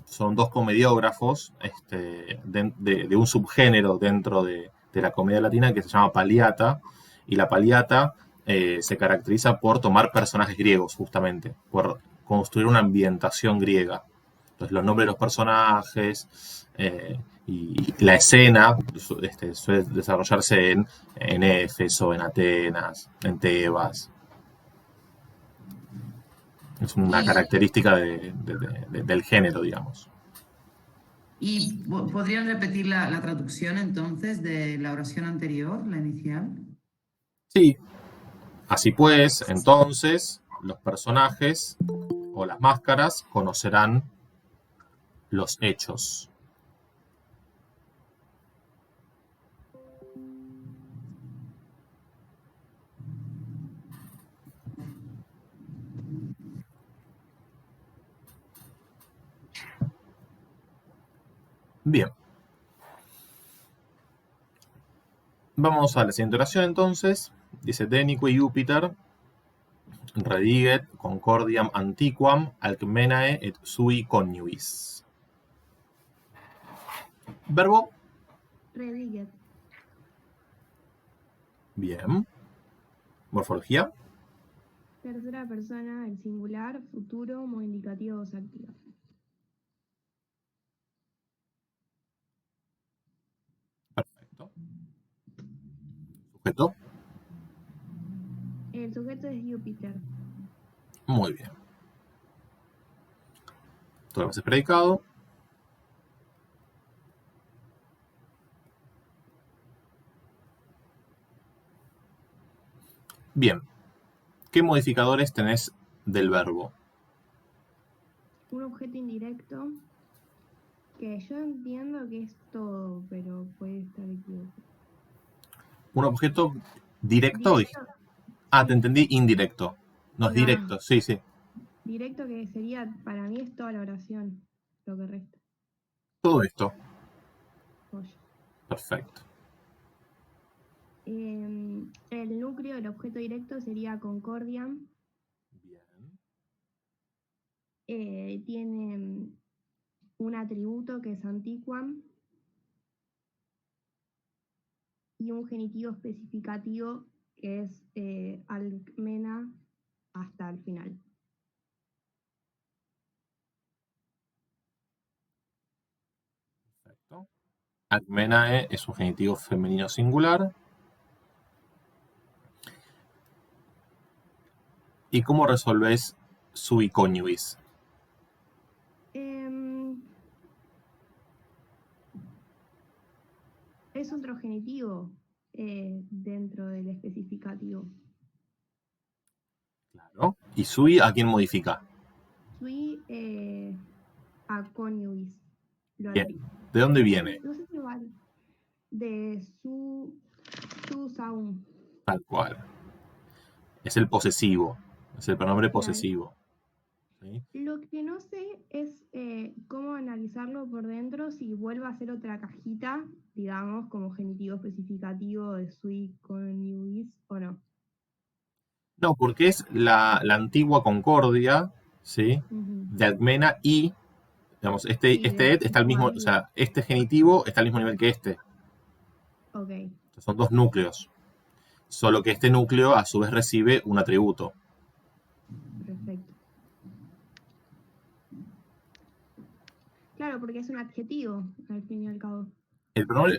Son dos comediógrafos de un subgénero dentro de la comedia latina que se llama paliata, y la paliata se caracteriza por tomar personajes griegos, justamente, por construir una ambientación griega. Entonces, los nombres de los personajes y la escena suele desarrollarse en Éfeso, en Atenas, en Tebas. Es una característica del género, digamos. ¿Y podrían repetir la traducción entonces de la oración anterior, la inicial? Sí. Así pues, entonces, los personajes o las máscaras conocerán los hechos. Bien. Vamos a la siguiente oración entonces. Dice: Denique Jupiter rediget concordiam antiquam alcmenae et sui coniuis. Verbo. Rediget. Bien. Morfología. Tercera persona, el singular, futuro, como indicativo activo. Perfecto. Sujeto. El sujeto es Júpiter. Muy bien. Todo lo que es predicado. Bien. ¿Qué modificadores tenés del verbo? Un objeto indirecto, que yo entiendo que es todo, pero puede estar equivocado. ¿Un objeto directo? Directo. Te entendí indirecto. No es directo, sí. Directo, que sería, para mí es toda la oración, lo que resta. Todo esto. Oye. Perfecto. El núcleo del objeto directo sería concordiam. Bien. Tiene un atributo que es antiquam y un genitivo especificativo que es alcmena hasta el final. Perfecto. Alcmenae es un genitivo femenino singular. ¿Y cómo resolvés sui coniuis? Es otro genitivo dentro del especificativo. Claro. ¿Y sui a quién modifica? Sui a coniuis. Bien. ¿De dónde viene? No sé si vale. de su saúl. Tal cual. Es el posesivo. Es el pronombre posesivo. ¿Sí? Lo que no sé es cómo analizarlo por dentro si vuelve a ser otra cajita, digamos, como genitivo especificativo de sui con iuis o no. No, porque es la antigua concordia, ¿sí? De Alcmena y, digamos, este et está al mismo, o sea, este genitivo está al mismo nivel que este. Ok. Son dos núcleos. Solo que este núcleo a su vez recibe un atributo. Perfecto. Claro, porque es un adjetivo, al fin y al cabo.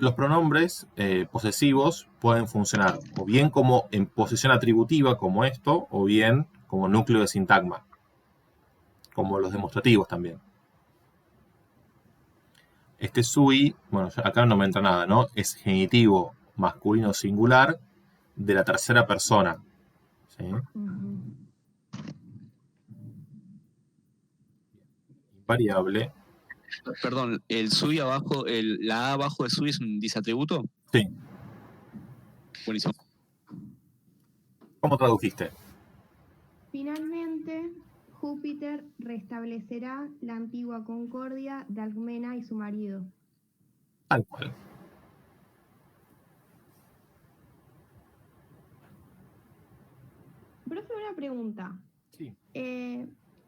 Los pronombres posesivos pueden funcionar o bien como en posesión atributiva, como esto, o bien como núcleo de sintagma, como los demostrativos también. Este sui, bueno, acá no me entra nada, ¿no? Es genitivo masculino singular de la tercera persona. ¿Sí? Variable. Perdón, el sui abajo, la A abajo de sui es un disatributo. Sí. Buenísimo. ¿Cómo tradujiste? Finalmente, Júpiter restablecerá la antigua concordia de Alcmena y su marido. Tal cual. Profe, una pregunta. Sí.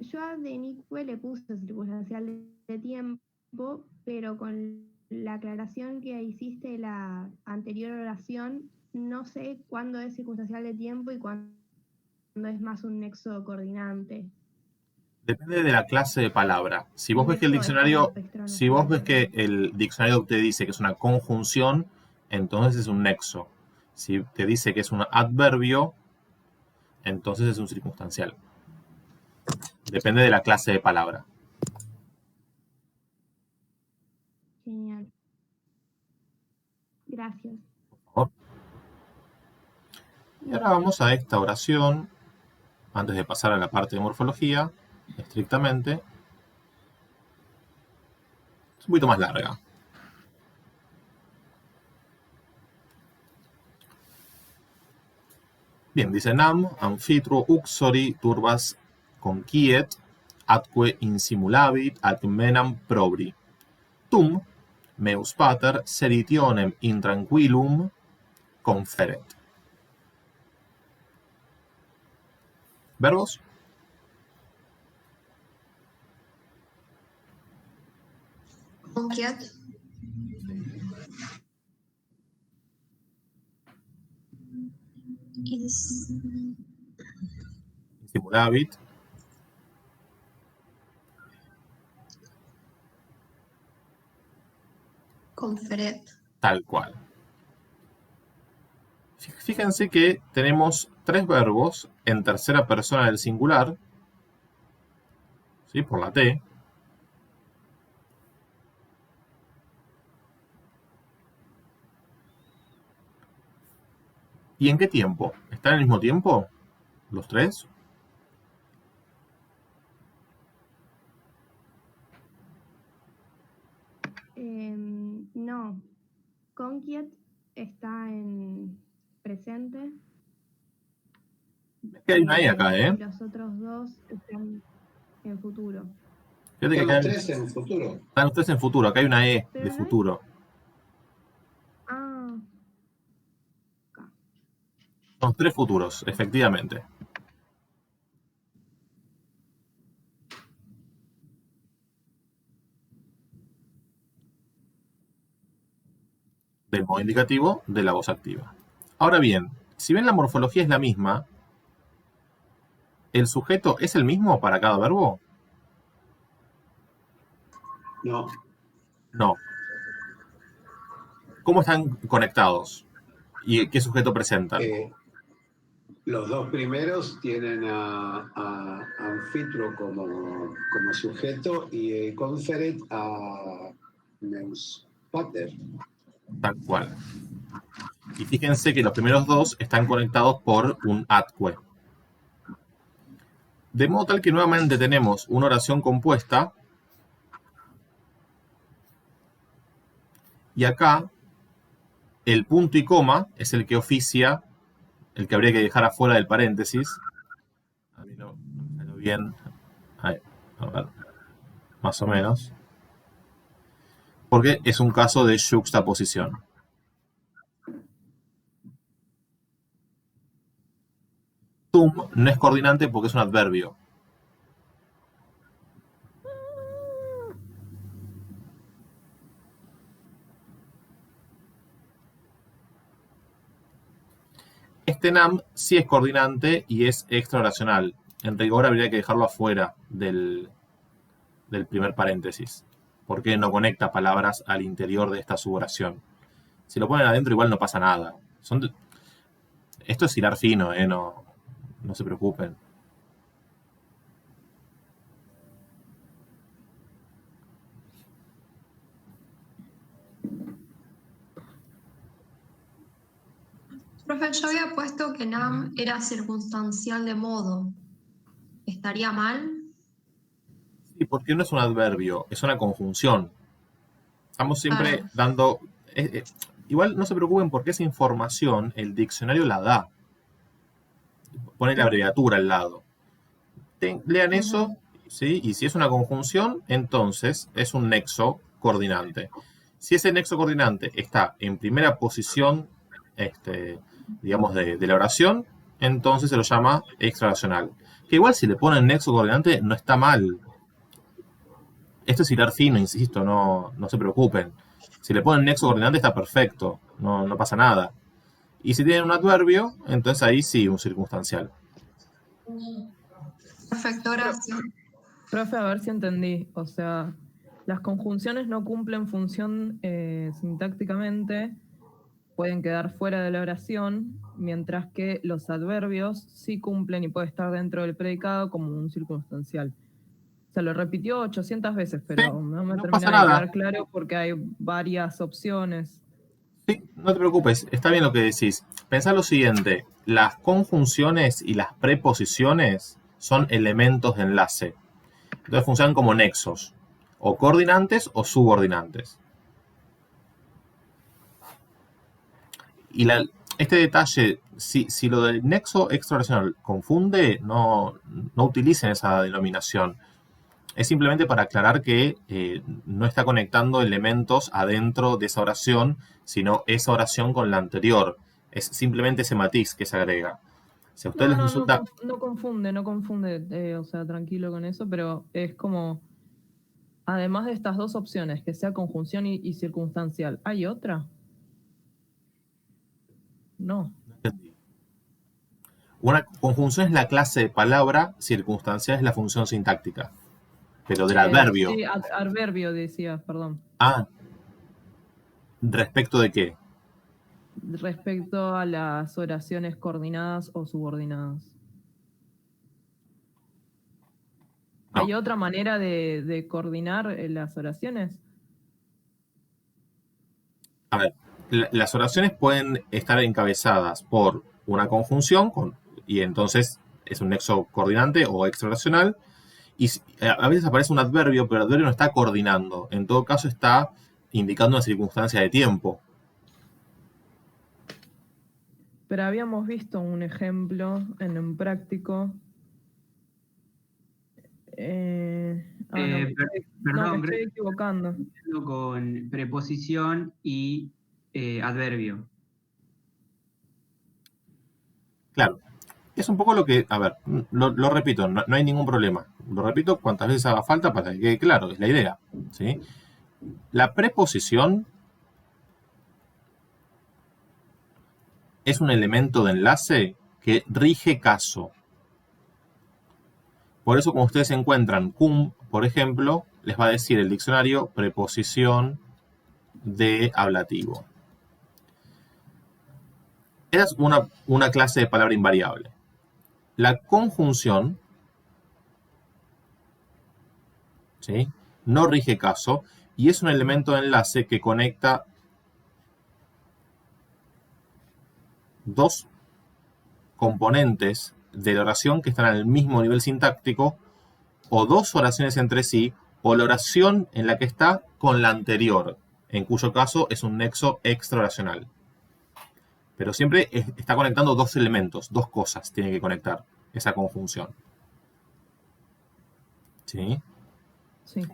Yo a Denique le puse circunstancial de tiempo, pero con la aclaración que hiciste la anterior oración, no sé cuándo es circunstancial de tiempo y cuándo es más un nexo coordinante. Depende de la clase de palabra. Si vos ves que el diccionario, si vos ves que el diccionario te dice que es una conjunción, entonces es un nexo. Si te dice que es un adverbio, entonces es un circunstancial. Depende de la clase de palabra. Genial. Gracias. Por favor. Y ahora vamos a esta oración, antes de pasar a la parte de morfología, estrictamente. Es un poquito más larga. Bien, dice nam, amfitruo uxori turbas conquiet, atque insimulavit ad menam probri. Tum, meus pater, seritionem intranquillum conferet. ¿Verbos? Conquiat. Insimulavit. Conferet. Tal cual. Fíjense que tenemos tres verbos en tercera persona del singular, ¿sí? Por la T. ¿Y en qué tiempo? ¿Están al mismo tiempo? ¿Los tres? No. Conquiet está en presente. Es que hay una E acá, ¿eh? Los otros dos están en futuro. Fíjate que Están acá los tres en futuro. están los tres en futuro. Acá hay una E Pero de no futuro. Ah, Son tres futuros, efectivamente. Del modo indicativo de la voz activa. Ahora bien, si bien la morfología es la misma, ¿el sujeto es el mismo para cada verbo? No. No. ¿Cómo están conectados? ¿Y qué sujeto presentan? Los dos primeros tienen a Anfitruo como sujeto y Conferet a Meus Pater. Tal cual. Y fíjense que los primeros dos están conectados por un atque. De modo tal que nuevamente tenemos una oración compuesta. Y acá el punto y coma es el que oficia, el que habría que dejar afuera del paréntesis. A mí no me salió bien. Ahí, a ver, más o menos. Porque es un caso de yuxtaposición. Tum no es coordinante porque es un adverbio. Este nam sí es coordinante y es extraoracional. En rigor habría que dejarlo afuera del primer paréntesis, porque no conecta palabras al interior de esta suboración. Si lo ponen adentro igual no pasa nada. Esto es hilar fino, no se preocupen. Profe, yo había puesto que nam era circunstancial de modo. ¿Estaría mal? Sí, porque no es un adverbio, es una conjunción. Estamos siempre dando... igual no se preocupen porque esa información el diccionario la da. Pone la abreviatura al lado. Lean eso, ¿sí? Y si es una conjunción, entonces es un nexo coordinante. Si ese nexo coordinante está en primera posición, digamos, de la oración, entonces se lo llama extraoracional. Que igual si le ponen nexo coordinante no está mal. Esto es hilar fino, insisto, no se preocupen. Si le ponen nexo coordinante está perfecto, no pasa nada. Y si tienen un adverbio, entonces ahí sí, un circunstancial. Perfecto, gracias. Profe, a ver si entendí. O sea, las conjunciones no cumplen función sintácticamente, pueden quedar fuera de la oración, mientras que los adverbios sí cumplen y puede estar dentro del predicado como un circunstancial. Se lo repitió 800 veces, pero sí, no me termina de quedar claro porque hay varias opciones. Sí, no te preocupes, está bien lo que decís. Pensá lo siguiente, las conjunciones y las preposiciones son elementos de enlace. Entonces funcionan como nexos, o coordinantes o subordinantes. Y este detalle, si lo del nexo extraoracional confunde, no utilicen esa denominación. Es simplemente para aclarar que no está conectando elementos adentro de esa oración, sino esa oración con la anterior. Es simplemente ese matiz que se agrega. Si a ustedes les resulta... No confunde, o sea, tranquilo con eso, pero es como, además de estas dos opciones, que sea conjunción y circunstancial, ¿hay otra? No. Una conjunción es la clase de palabra, circunstancial es la función sintáctica. Pero del adverbio. Sí, adverbio decía, perdón. Ah, ¿respecto de qué? Respecto a las oraciones coordinadas o subordinadas. No. ¿Hay otra manera de coordinar las oraciones? A ver, las oraciones pueden estar encabezadas por una conjunción y entonces es un nexo coordinante o extraoracional. Y a veces aparece un adverbio, pero el adverbio no está coordinando. En todo caso está indicando una circunstancia de tiempo. Pero habíamos visto un ejemplo en un práctico. Perdón, me estoy equivocando. Con preposición y adverbio. Claro. Es un poco lo que, a ver, lo repito, no hay ningún problema. Lo repito cuantas veces haga falta para que quede claro, es la idea, ¿sí? La preposición es un elemento de enlace que rige caso. Por eso, como ustedes encuentran cum, por ejemplo, les va a decir el diccionario preposición de ablativo. Esa es una clase de palabra invariable. La conjunción, ¿sí?, no rige caso y es un elemento de enlace que conecta dos componentes de la oración que están al mismo nivel sintáctico, o dos oraciones entre sí, o la oración en la que está con la anterior, en cuyo caso es un nexo extraoracional. Pero siempre está conectando dos elementos, dos cosas tiene que conectar esa conjunción. ¿Sí? Sí.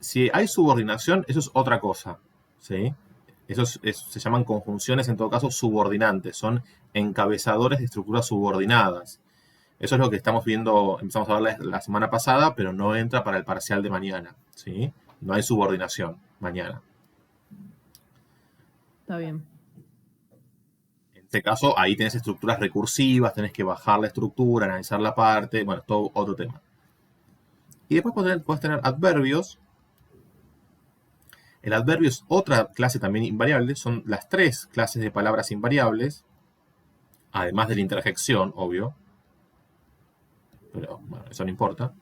Si hay subordinación, eso es otra cosa. ¿Sí? Se llaman conjunciones, en todo caso, subordinantes. Son encabezadores de estructuras subordinadas. Eso es lo que estamos viendo, empezamos a ver la semana pasada, pero no entra para el parcial de mañana. ¿Sí? No hay subordinación mañana. Está bien. En este caso, ahí tenés estructuras recursivas, tenés que bajar la estructura, analizar la parte, bueno, todo otro tema. Y después puedes tener adverbios. El adverbio es otra clase también invariable, son las 3 clases de palabras invariables, además de la interjección, obvio. Pero bueno, eso no importa.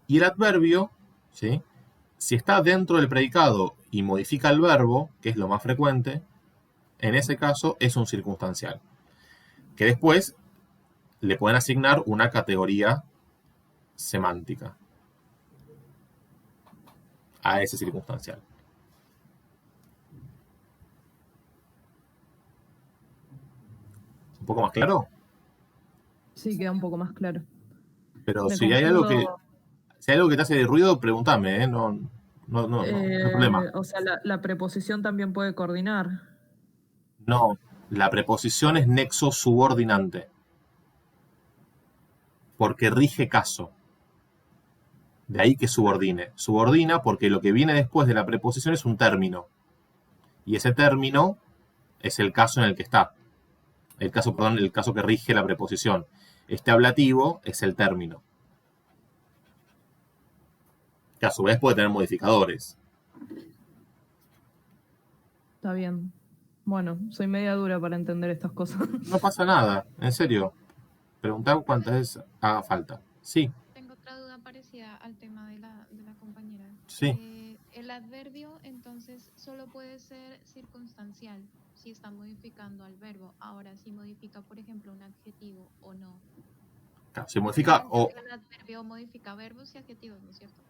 Y el adverbio, ¿sí? Si está dentro del predicado y modifica el verbo, que es lo más frecuente, en ese caso es un circunstancial. Que después le pueden asignar una categoría semántica a ese circunstancial. ¿Un poco más claro? Sí, queda un poco más claro. Pero Me si hay algo confundo. si hay algo que te hace ruido, pregúntame, ¿eh? No hay problema. O sea, la preposición también puede coordinar. No, la preposición es nexo subordinante. Porque rige caso. De ahí que subordine. Subordina porque lo que viene después de la preposición es un término. Y ese término es el caso en el que está. El caso que rige la preposición. Este ablativo es el término. Que a su vez puede tener modificadores. Está bien. Bueno, soy media dura para entender estas cosas. No pasa nada, en serio. Preguntad cuántas veces haga falta. Sí. Tengo otra duda parecida al tema de la compañera. Sí. El adverbio, entonces, solo puede ser circunstancial si está modificando al verbo. Ahora, si modifica, por ejemplo, un adjetivo o no. Claro, si modifica El adverbio modifica verbos y adjetivos, ¿no es cierto?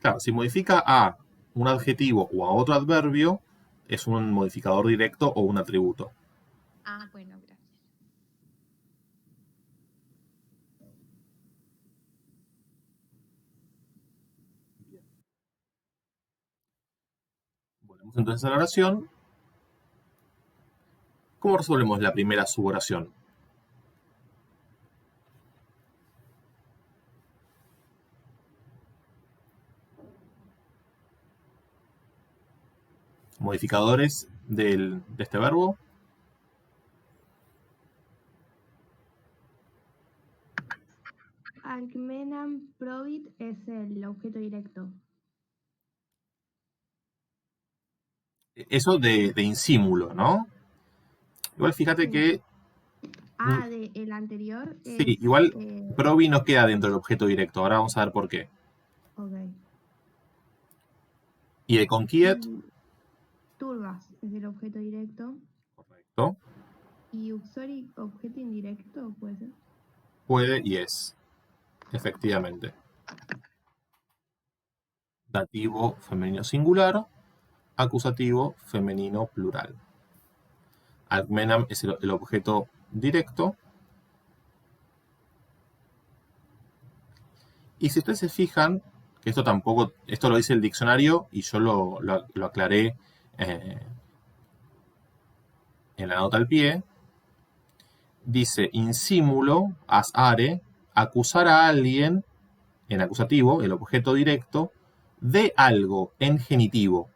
Claro, si modifica a un adjetivo o a otro adverbio, es un modificador directo o un atributo. Ah, bueno, gracias. Volvemos entonces a la oración. ¿Cómo resolvemos la primera suboración? Modificadores de este verbo. Alcmenam provit es el objeto directo. Eso de insímulo, ¿no? Igual fíjate que... El anterior es... Sí, igual provi no queda dentro del objeto directo. Ahora vamos a ver por qué. Ok. ¿Y de conquiet? Turbas es el objeto directo. Correcto. ¿Y uxori objeto indirecto puede ser? Puede y es. Efectivamente. Dativo femenino singular. Acusativo femenino plural. Alcmenam es el objeto directo. Y si ustedes se fijan, que esto lo dice el diccionario y yo lo aclaré en la nota al pie, dice insímulo, as are, acusar a alguien, en acusativo, el objeto directo, de algo en genitivo.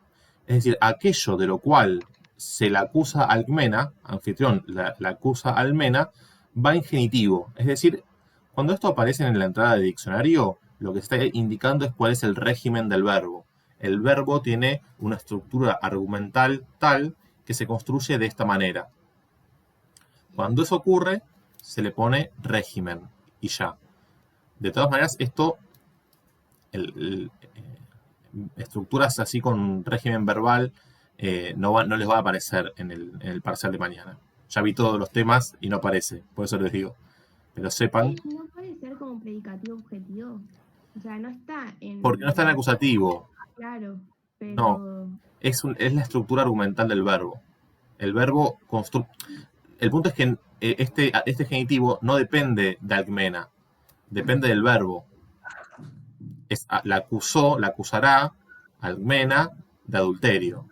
Es decir, aquello de lo cual se la acusa alcmena, anfitrión la acusa almena, va en genitivo. Es decir, cuando esto aparece en la entrada de diccionario, lo que está indicando es cuál es el régimen del verbo. El verbo tiene una estructura argumental tal que se construye de esta manera. Cuando eso ocurre, se le pone régimen y ya. De todas maneras, esto, estructuras así con régimen verbal, no les va a aparecer en el parcial de mañana. Ya vi todos los temas y no aparece, por eso les digo. Pero sepan... ¿No puede ser como predicativo objetivo? O sea, no está en... Porque no está en acusativo. Claro, pero... No, es la estructura argumental del verbo. el verbo el punto es que este genitivo no depende de Alcmena, depende del verbo. La acusará Alcmena de adulterio.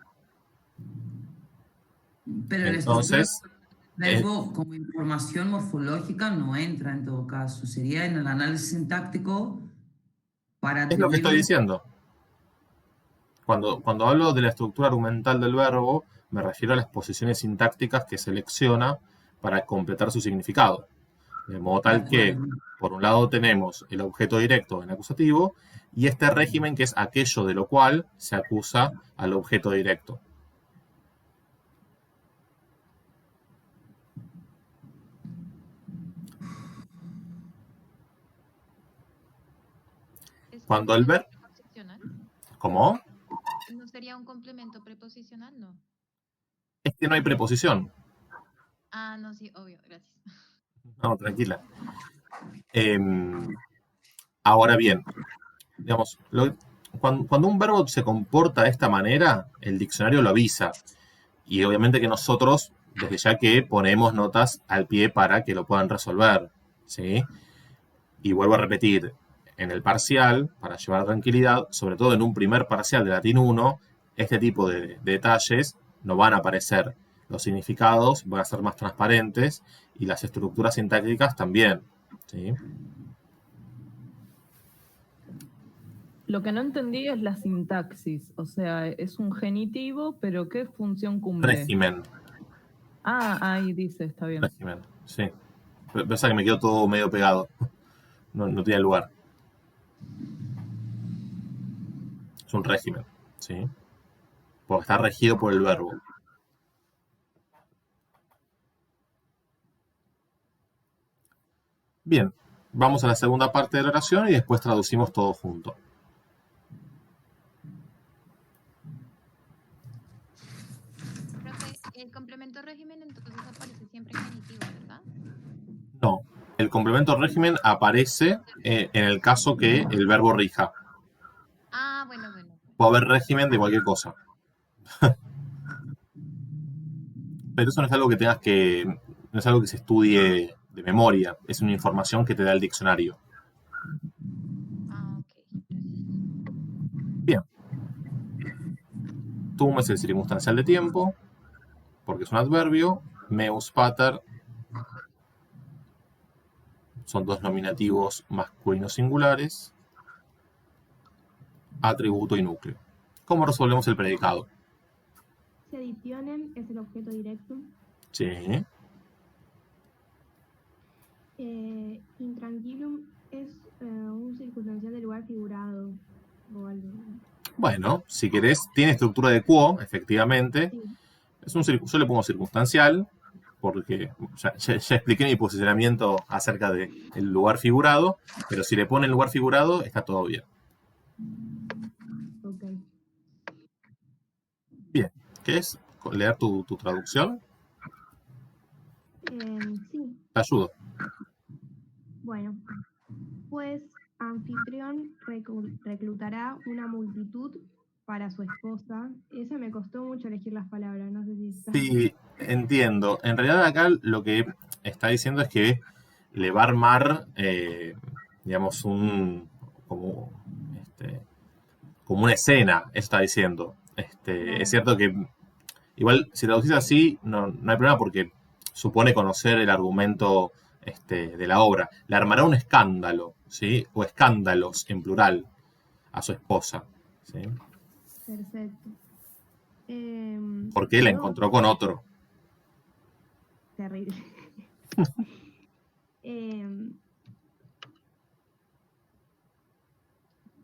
Pero la Entonces, verbo como información morfológica no entra en todo caso. Sería en el análisis sintáctico para es lo que estoy atribuirle. diciendo. Cuando hablo de la estructura argumental del verbo, me refiero a las posiciones sintácticas que selecciona para completar su significado. De modo tal que, por un lado, tenemos el objeto directo en acusativo y este régimen que es aquello de lo cual se acusa al objeto directo. Cuando el verbo... ¿Cómo? ¿No sería un complemento preposicional? No. Es que no hay preposición. Ah, no, sí, obvio, gracias. No, tranquila. Ahora bien, digamos, cuando un verbo se comporta de esta manera, el diccionario lo avisa. Y obviamente que nosotros, desde ya que ponemos notas al pie para que lo puedan resolver, ¿sí? Y vuelvo a repetir, en el parcial, para llevar tranquilidad, sobre todo en un primer parcial de Latín 1, este tipo de detalles no van a aparecer. Los significados van a ser más transparentes y las estructuras sintácticas también, ¿sí? Lo que no entendí es la sintaxis. O sea, es un genitivo, pero ¿qué función cumple? Régimen. Ah, ahí dice, está bien. Régimen, sí. Pasa que me quedó todo medio pegado. No tiene lugar. Es un régimen, ¿sí? Porque está regido por el verbo. Bien, vamos a la segunda parte de la oración y después traducimos todo junto. Profe, el complemento régimen entonces aparece siempre en genitivo, ¿verdad? No, el complemento régimen aparece en el caso que el verbo rija. Ah, bueno. Puede haber régimen de cualquier cosa. Pero eso no es algo que no es algo que se estudie de memoria, es una información que te da el diccionario. Bien. Tum es el circunstancial de tiempo, porque es un adverbio. Meus pater son dos nominativos masculinos singulares. Atributo y núcleo. ¿Cómo resolvemos el predicado? Seditionem es el objeto directo. Sí. Intranquilum es un circunstancial de lugar figurado o algo. Bueno, si querés, tiene estructura de quo, efectivamente. Sí. Yo le pongo circunstancial, porque ya expliqué mi posicionamiento acerca del lugar figurado, pero si le pone el lugar figurado, está todo bien. Ok. Bien, ¿querés leer tu traducción? Sí. Te ayudo. Bueno, pues anfitrión reclutará una multitud para su esposa. Esa me costó mucho elegir las palabras, no sé si está... Sí, entiendo. En realidad acá lo que está diciendo es que le va a armar, digamos, como una escena, eso está diciendo. Es cierto que igual si traducís así no hay problema porque supone conocer el argumento de la obra. Le armará un escándalo, ¿sí? O escándalos en plural a su esposa, ¿sí? Perfecto. Porque la encontró con otro. Terrible.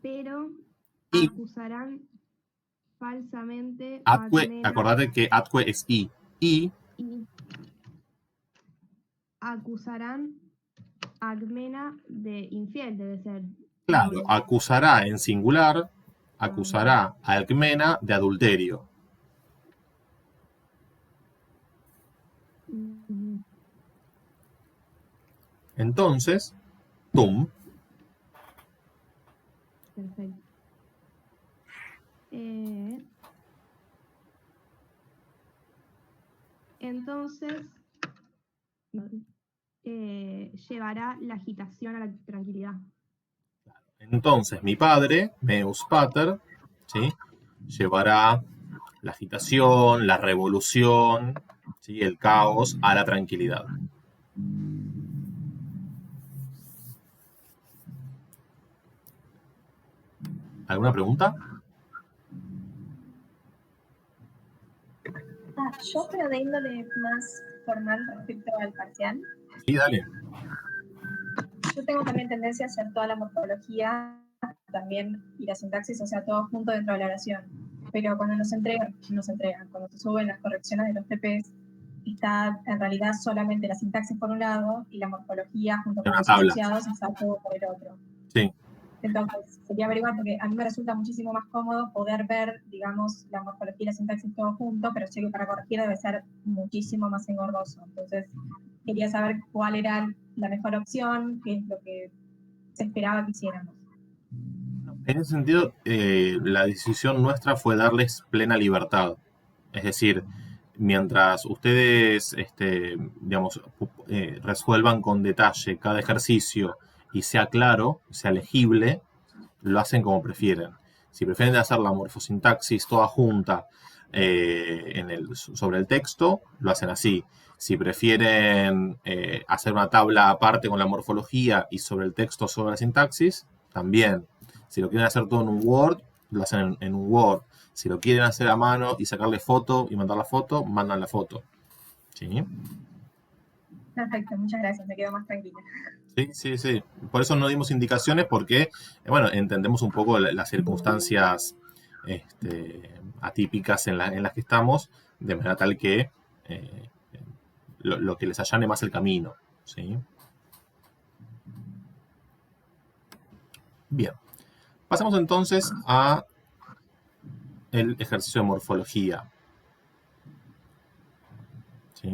Pero acusarán falsamente a Alcmena. Acordate que atque es i. Y acusarán a Alcmena de infiel, debe ser. Claro, acusará en singular, acusará a Alcmena de adulterio. Entonces, tum. Perfecto. entonces llevará la agitación a la tranquilidad. Entonces, mi padre, meus pater, ¿sí? Llevará la agitación, la revolución, ¿sí? El caos a la tranquilidad. ¿Alguna pregunta? Yo pero de índole más formal respecto al parcial. Sí, dale. Yo tengo también tendencia a hacer toda la morfología también y la sintaxis, o sea, todo junto dentro de la oración. Pero cuando nos entregan, cuando se suben las correcciones de los TPs, está en realidad solamente la sintaxis por un lado y la morfología junto con Una los tabla. asociados está todo por el otro. Sí. Entonces, quería averiguar, porque a mí me resulta muchísimo más cómodo poder ver, digamos, la morfología y la sintaxis todo junto, pero sé que para corregir debe ser muchísimo más engorroso. Entonces, quería saber cuál era la mejor opción, qué es lo que se esperaba que hiciéramos. En ese sentido, la decisión nuestra fue darles plena libertad. Es decir, mientras ustedes, digamos, resuelvan con detalle cada ejercicio y sea claro, sea legible, lo hacen como prefieren. Si prefieren hacer la morfosintaxis toda junta sobre el texto, lo hacen así. Si prefieren hacer una tabla aparte con la morfología y sobre el texto sobre la sintaxis, también. Si lo quieren hacer todo en un Word, lo hacen en un Word. Si lo quieren hacer a mano y sacarle foto y mandar la foto, mandan la foto. ¿Sí? Perfecto, muchas gracias, me quedo más tranquila. Sí. Por eso no dimos indicaciones porque, bueno, entendemos un poco las circunstancias atípicas en las que estamos, de manera tal que lo que les allane más el camino. ¿Sí? Bien. Pasamos entonces a el ejercicio de morfología. ¿Sí?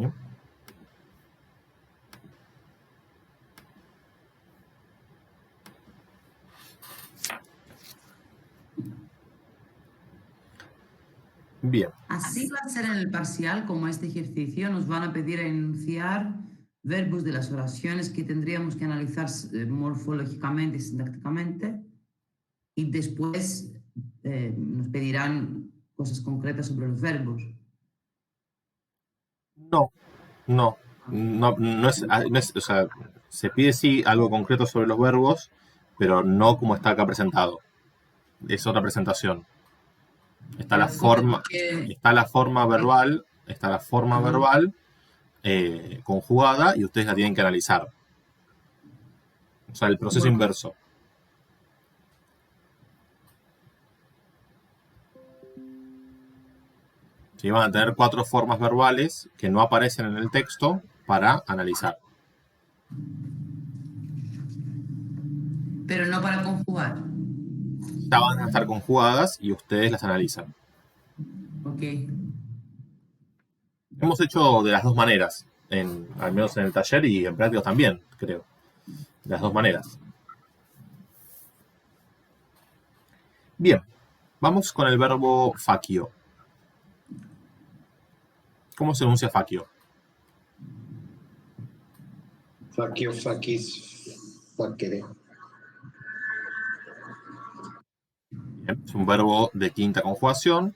Bien. Así va a ser en el parcial, como este ejercicio, nos van a pedir a enunciar verbos de las oraciones que tendríamos que analizar morfológicamente y sintácticamente, y después nos pedirán cosas concretas sobre los verbos. No es, o sea, se pide sí algo concreto sobre los verbos, pero no como está acá presentado. Es otra presentación. Está la forma verbal, conjugada y ustedes la tienen que analizar. O sea, el proceso inverso. Sí, van a tener 4 formas verbales que no aparecen en el texto para analizar. Pero no para conjugar. Ya van a estar conjugadas y ustedes las analizan. Ok. Hemos hecho de las dos maneras, al menos en el taller y en prácticos también, creo. De las dos maneras. Bien, vamos con el verbo facio. ¿Cómo se enuncia facio? Facio, facis, facere. Bien, es un verbo de quinta conjugación.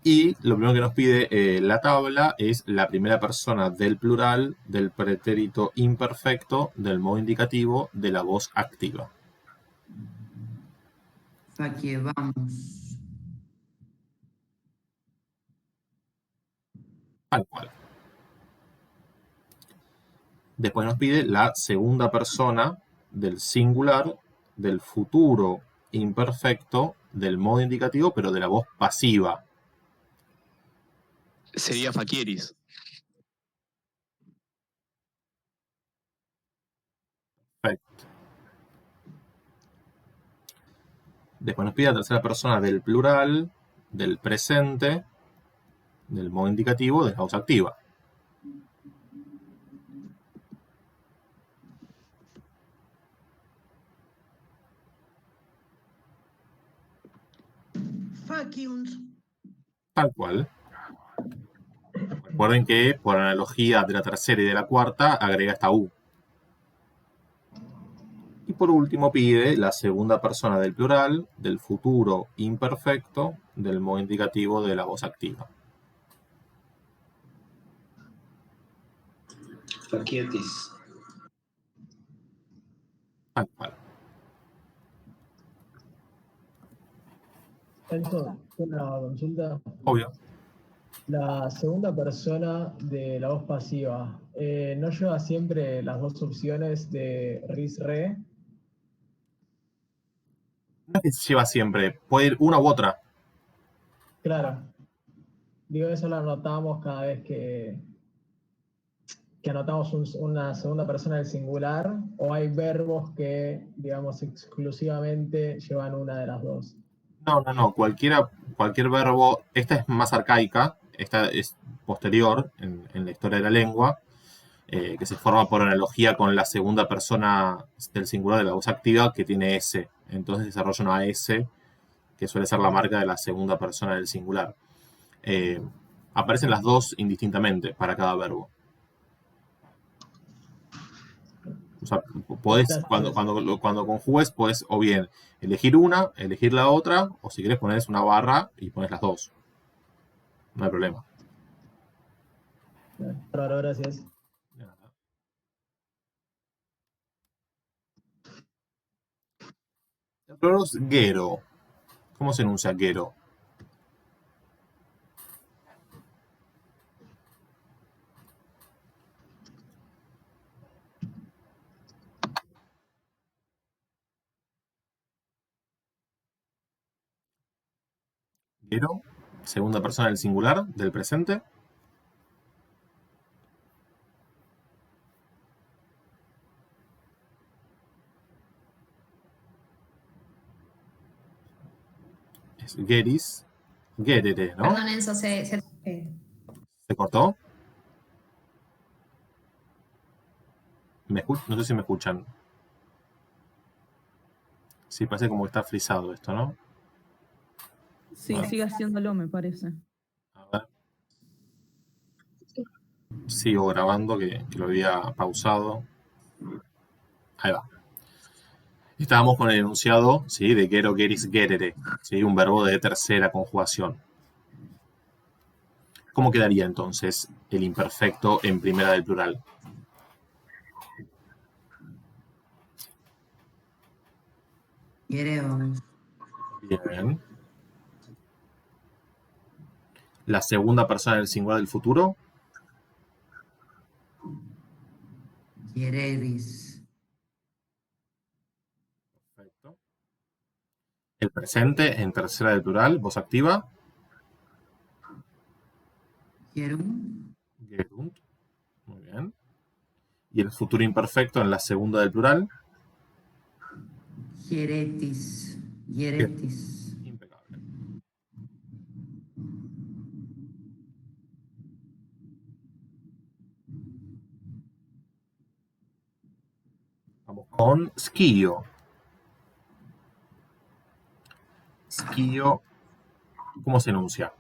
Y lo primero que nos pide la tabla es la primera persona del plural, del pretérito imperfecto, del modo indicativo, de la voz activa. Facievamos. Tal cual. Después nos pide la segunda persona del singular, del futuro imperfecto, del modo indicativo, pero de la voz pasiva. Sería facieris. Perfecto. Después nos pide la tercera persona del plural, del presente, del modo indicativo, de la voz activa. Faciunt. Tal cual. Recuerden que por analogía de la tercera y de la cuarta, agrega esta U. Y por último pide la segunda persona del plural, del futuro imperfecto, del modo indicativo de la voz activa. Facietis. Tal cual. Enzo, una consulta. Obvio. La segunda persona de la voz pasiva, ¿no lleva siempre las dos opciones de ris-re? No es que se lleva siempre, puede ir una u otra. Claro. Digo, eso lo anotamos cada vez que anotamos una segunda persona del singular, o hay verbos que, digamos, exclusivamente llevan una de las dos. No. Cualquier verbo. Esta es más arcaica, esta es posterior en la historia de la lengua, que se forma por analogía con la segunda persona del singular de la voz activa, que tiene S. Entonces desarrolla una S, que suele ser la marca de la segunda persona del singular. Aparecen las dos indistintamente para cada verbo. O sea, cuando conjugues, puedes o bien elegir una, elegir la otra, o si quieres pones una barra y pones las dos. No hay problema. Claro, gracias. El plural es gero. ¿Cómo se enuncia gero? Gero, segunda persona del singular, del presente. Es geris, gerere, ¿no? Perdón, Enzo, ¿Se cortó? No sé si me escuchan. Sí, parece como que está frisado esto, ¿no? Sí, Bueno. sigue haciéndolo, me parece. A ver. Sigo grabando, que lo había pausado. Ahí va. Estábamos con el enunciado, ¿sí?, de gero, geris, gerere, ¿sí?, un verbo de tercera conjugación. ¿Cómo quedaría entonces el imperfecto en primera del plural? Gereo. Bien. La segunda persona del singular del futuro. Geredis. Perfecto. El presente en tercera del plural, voz activa. Gerum. Gerunt. Muy bien. Y el futuro imperfecto en la segunda del plural. Geretis. Geretis. Impecable. Vamos con skio. Skio, ¿cómo se enuncia?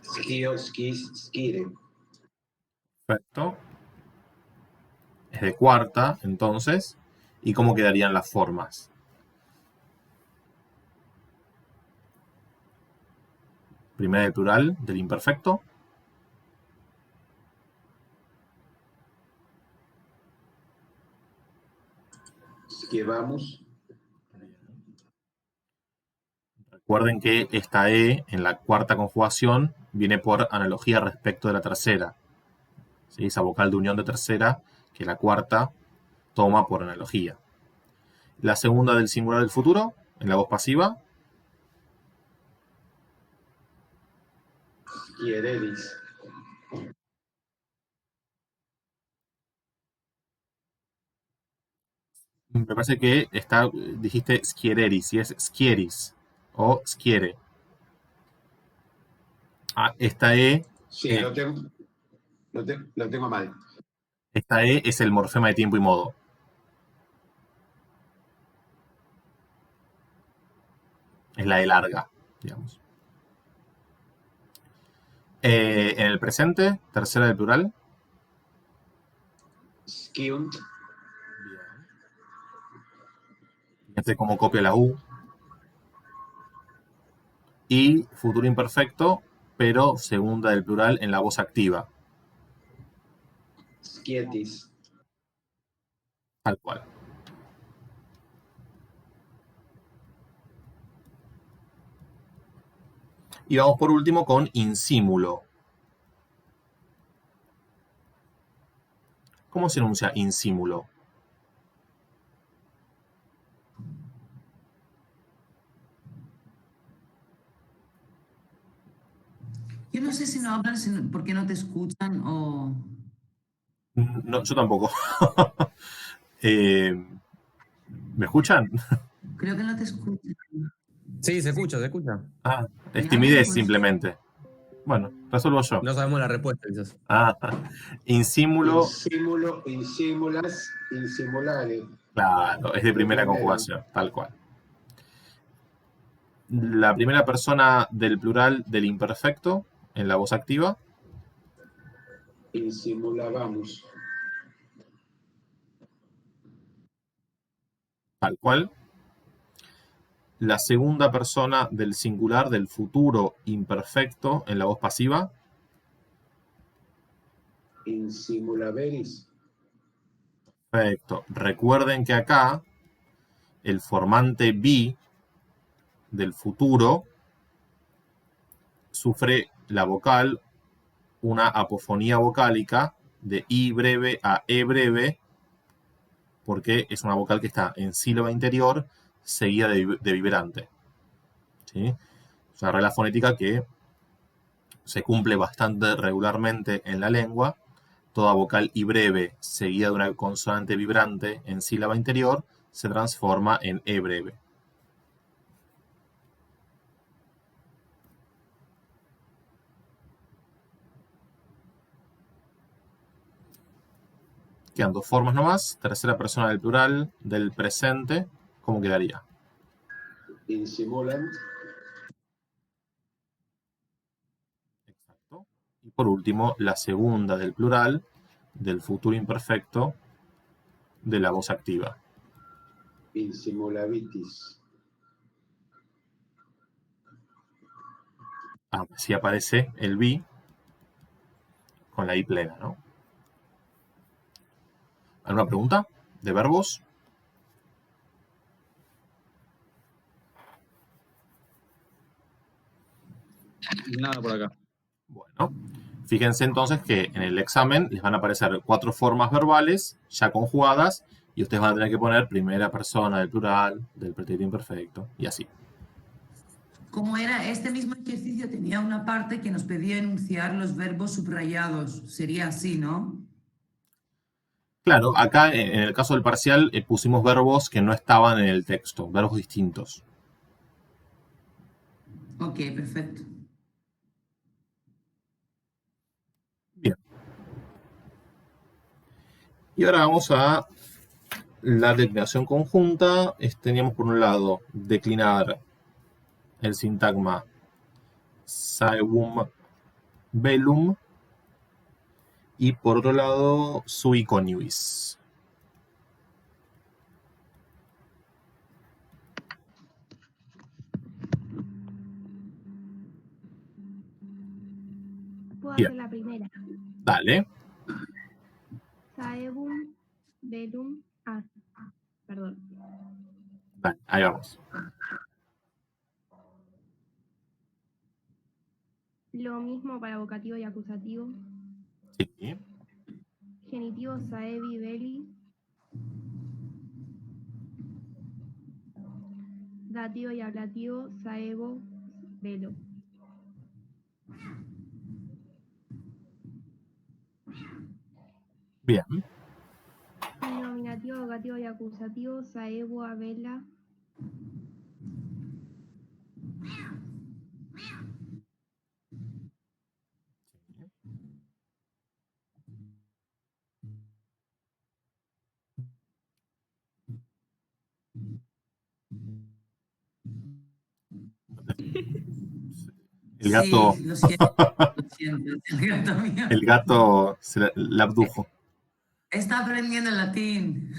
Skio, skis, skire. Perfecto. Es de cuarta, entonces. ¿Y cómo quedarían las formas? Primera del plural del imperfecto. Skevamos. Recuerden que esta E en la cuarta conjugación viene por analogía respecto de la tercera. ¿Sí? Esa vocal de unión de tercera que la cuarta toma por analogía. La segunda del singular del futuro, en la voz pasiva. Skieredis. Me parece que dijiste skiereris y es skieris o skiere. Esta E. Sí, lo tengo mal. Esta E es el morfema de tiempo y modo. Es la E larga, digamos. En el presente, tercera del plural. Skiunt. Fíjense cómo copia la U. Y futuro imperfecto, pero segunda del plural en la voz activa. Skietis. Tal cual. Y vamos por último con insímulo. ¿Cómo se enuncia insímulo? Yo no sé si no hablan porque no te escuchan o... No, yo tampoco. ¿Me escuchan? Creo que no te escuchan. Sí, se escucha, se escucha. Ah, es timidez simplemente. Bueno, resuelvo yo. No sabemos la respuesta, quizás. Ah, insímulo. Insímulo, insímulas, insimulare. Claro, es de primera conjugación, tal cual. La primera persona del plural del imperfecto en la voz activa. Insimulábamos. Tal cual. La segunda persona del singular del futuro imperfecto en la voz pasiva. Insimulaveris. Perfecto. Recuerden que acá el formante bi del futuro sufre la vocal una apofonía vocálica de I breve a E breve, porque es una vocal que está en sílaba interior seguida de vibrante. ¿Sí? Es una regla fonética que se cumple bastante regularmente en la lengua. Toda vocal I breve seguida de una consonante vibrante en sílaba interior se transforma en E breve. Quedan dos formas nomás. Tercera persona del plural del presente. ¿Cómo quedaría? Insimulant. Exacto. Y por último, la segunda del plural del futuro imperfecto de la voz activa. Insimulavitis. Así aparece el bi con la I plena, ¿no? ¿Alguna pregunta de verbos? Nada por acá. Bueno, fíjense entonces que en el examen les van a aparecer 4 formas verbales ya conjugadas y ustedes van a tener que poner primera persona del plural, del pretérito imperfecto y así. Como era este mismo ejercicio, tenía una parte que nos pedía enunciar los verbos subrayados. Sería así, ¿no? Claro, acá en el caso del parcial pusimos verbos que no estaban en el texto, verbos distintos. Ok, perfecto. Bien. Y ahora vamos a la declinación conjunta. Teníamos por un lado declinar el sintagma saevum velum y por otro lado sui coniuis. Puedo Bien. hacer la primera. Dale. Saevum velum as. Perdón. Dale, ahí vamos. Lo mismo para vocativo y acusativo. Sí. Genitivo saevi veli. Dativo y ablativo saevo velo. Bien. Nominativo, vocativo y acusativo saevo avela. El gato. Sí, lo siento, el gato mío. El gato se la abdujo. Está aprendiendo el latín.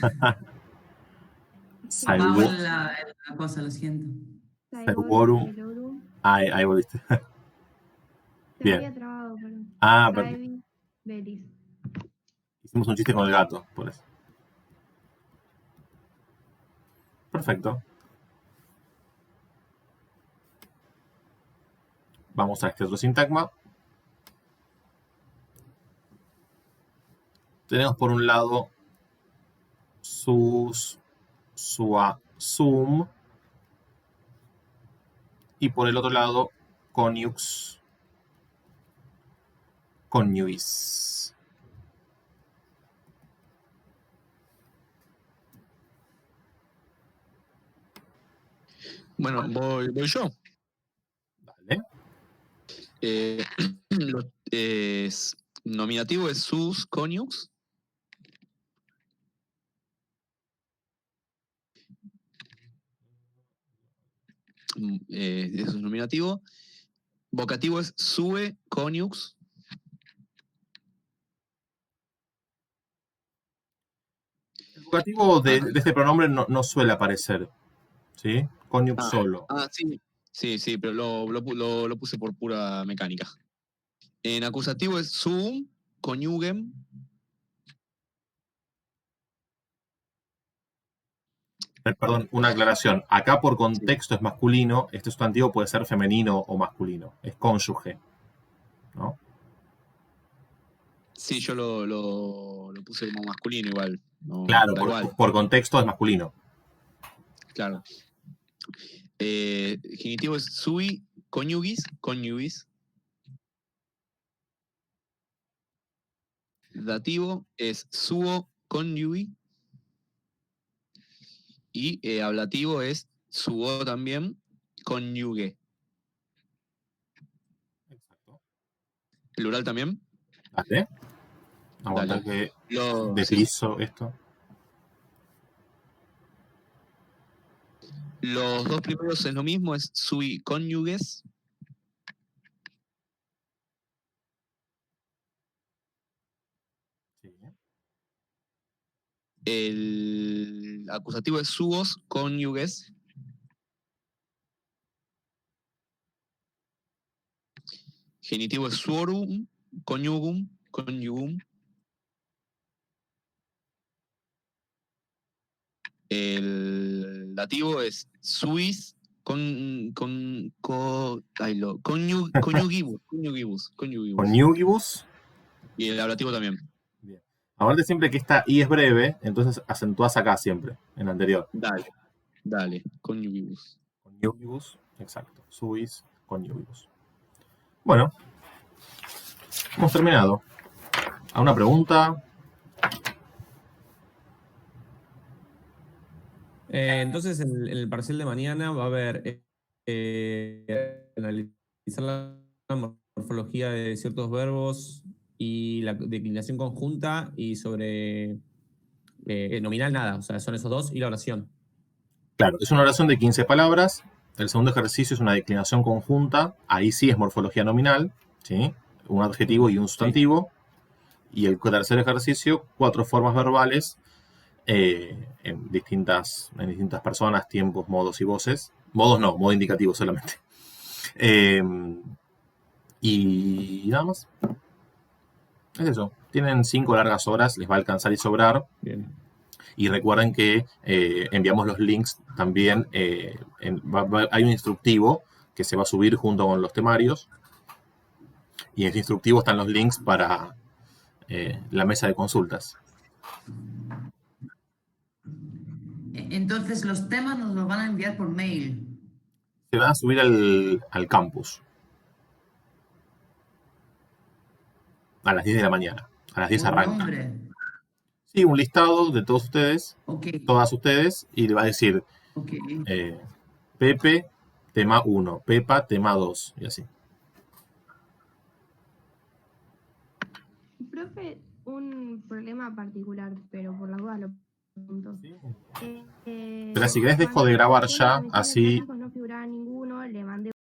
Saiwo- Apago la cosa, lo siento. Saiworum. Ahí volviste. Se Bien. había trabado, perdón. Ah, Saevi Belis. hicimos un chiste con el gato, por eso. Perfecto. Vamos a este otro sintagma. Tenemos por un lado sus, sua, sum, y por el otro lado coniux, coniuis. Bueno, voy yo. Dale. Nominativo es sus coniux. Eso es nominativo. Vocativo es sue coniux. El vocativo de este pronombre no suele aparecer, ¿sí? Coniux solo. Sí, pero lo puse por pura mecánica. En acusativo es sum, coniugem. Perdón, una aclaración. Acá por contexto es masculino, este sustantivo puede ser femenino o masculino. Es cónyuge, ¿no? Sí, yo lo puse como masculino igual. No, Claro, da igual. por contexto es masculino. Claro. Genitivo es sui, coniugis. Dativo es suo, coniugi. Y ablativo es suo también, coniuge. Exacto. Plural también. Dale. Aguanta Dale. que deslizo esto. Los dos primeros es lo mismo, es sui cónyuges. Sí. El acusativo es suos cónyuges. Genitivo es suorum, coniugum. El dativo es suis coniugibus. Coniugibus. Y el ablativo también. Bien. Acuérdate siempre que esta I es breve, entonces acentúas acá siempre, en la anterior. Dale, coniugibus. Coniugibus, exacto. Suis, coniugibus. Bueno, hemos terminado. ¿Alguna pregunta? Entonces, en el parcial de mañana va a haber analizar la morfología de ciertos verbos y la declinación conjunta y sobre nominal nada, o sea, son esos dos y la oración. Claro, es una oración de 15 palabras. El segundo ejercicio es una declinación conjunta. Ahí sí es morfología nominal, ¿sí? Un adjetivo y un sustantivo. Y el tercer ejercicio, 4 formas verbales en distintas personas, tiempos, modos y voces. Modos no, modo indicativo solamente. Y nada más. Es eso. Tienen 5 largas horas, les va a alcanzar y sobrar. Bien. Y recuerden que enviamos los links también. Hay un instructivo que se va a subir junto con los temarios. Y en ese instructivo están los links para la mesa de consultas. Entonces, los temas nos los van a enviar por mail. Se van a subir al campus. A las 10 de la mañana. A las 10 arranca. Sí, un listado de todos ustedes. Todas ustedes. Y le va a decir Pepe, tema 1. Pepa, tema 2. Y así. Profe, un problema particular, pero por la duda lo pregunto. Pero si querés dejo de grabar ya, así No figuraba ninguno, le mandé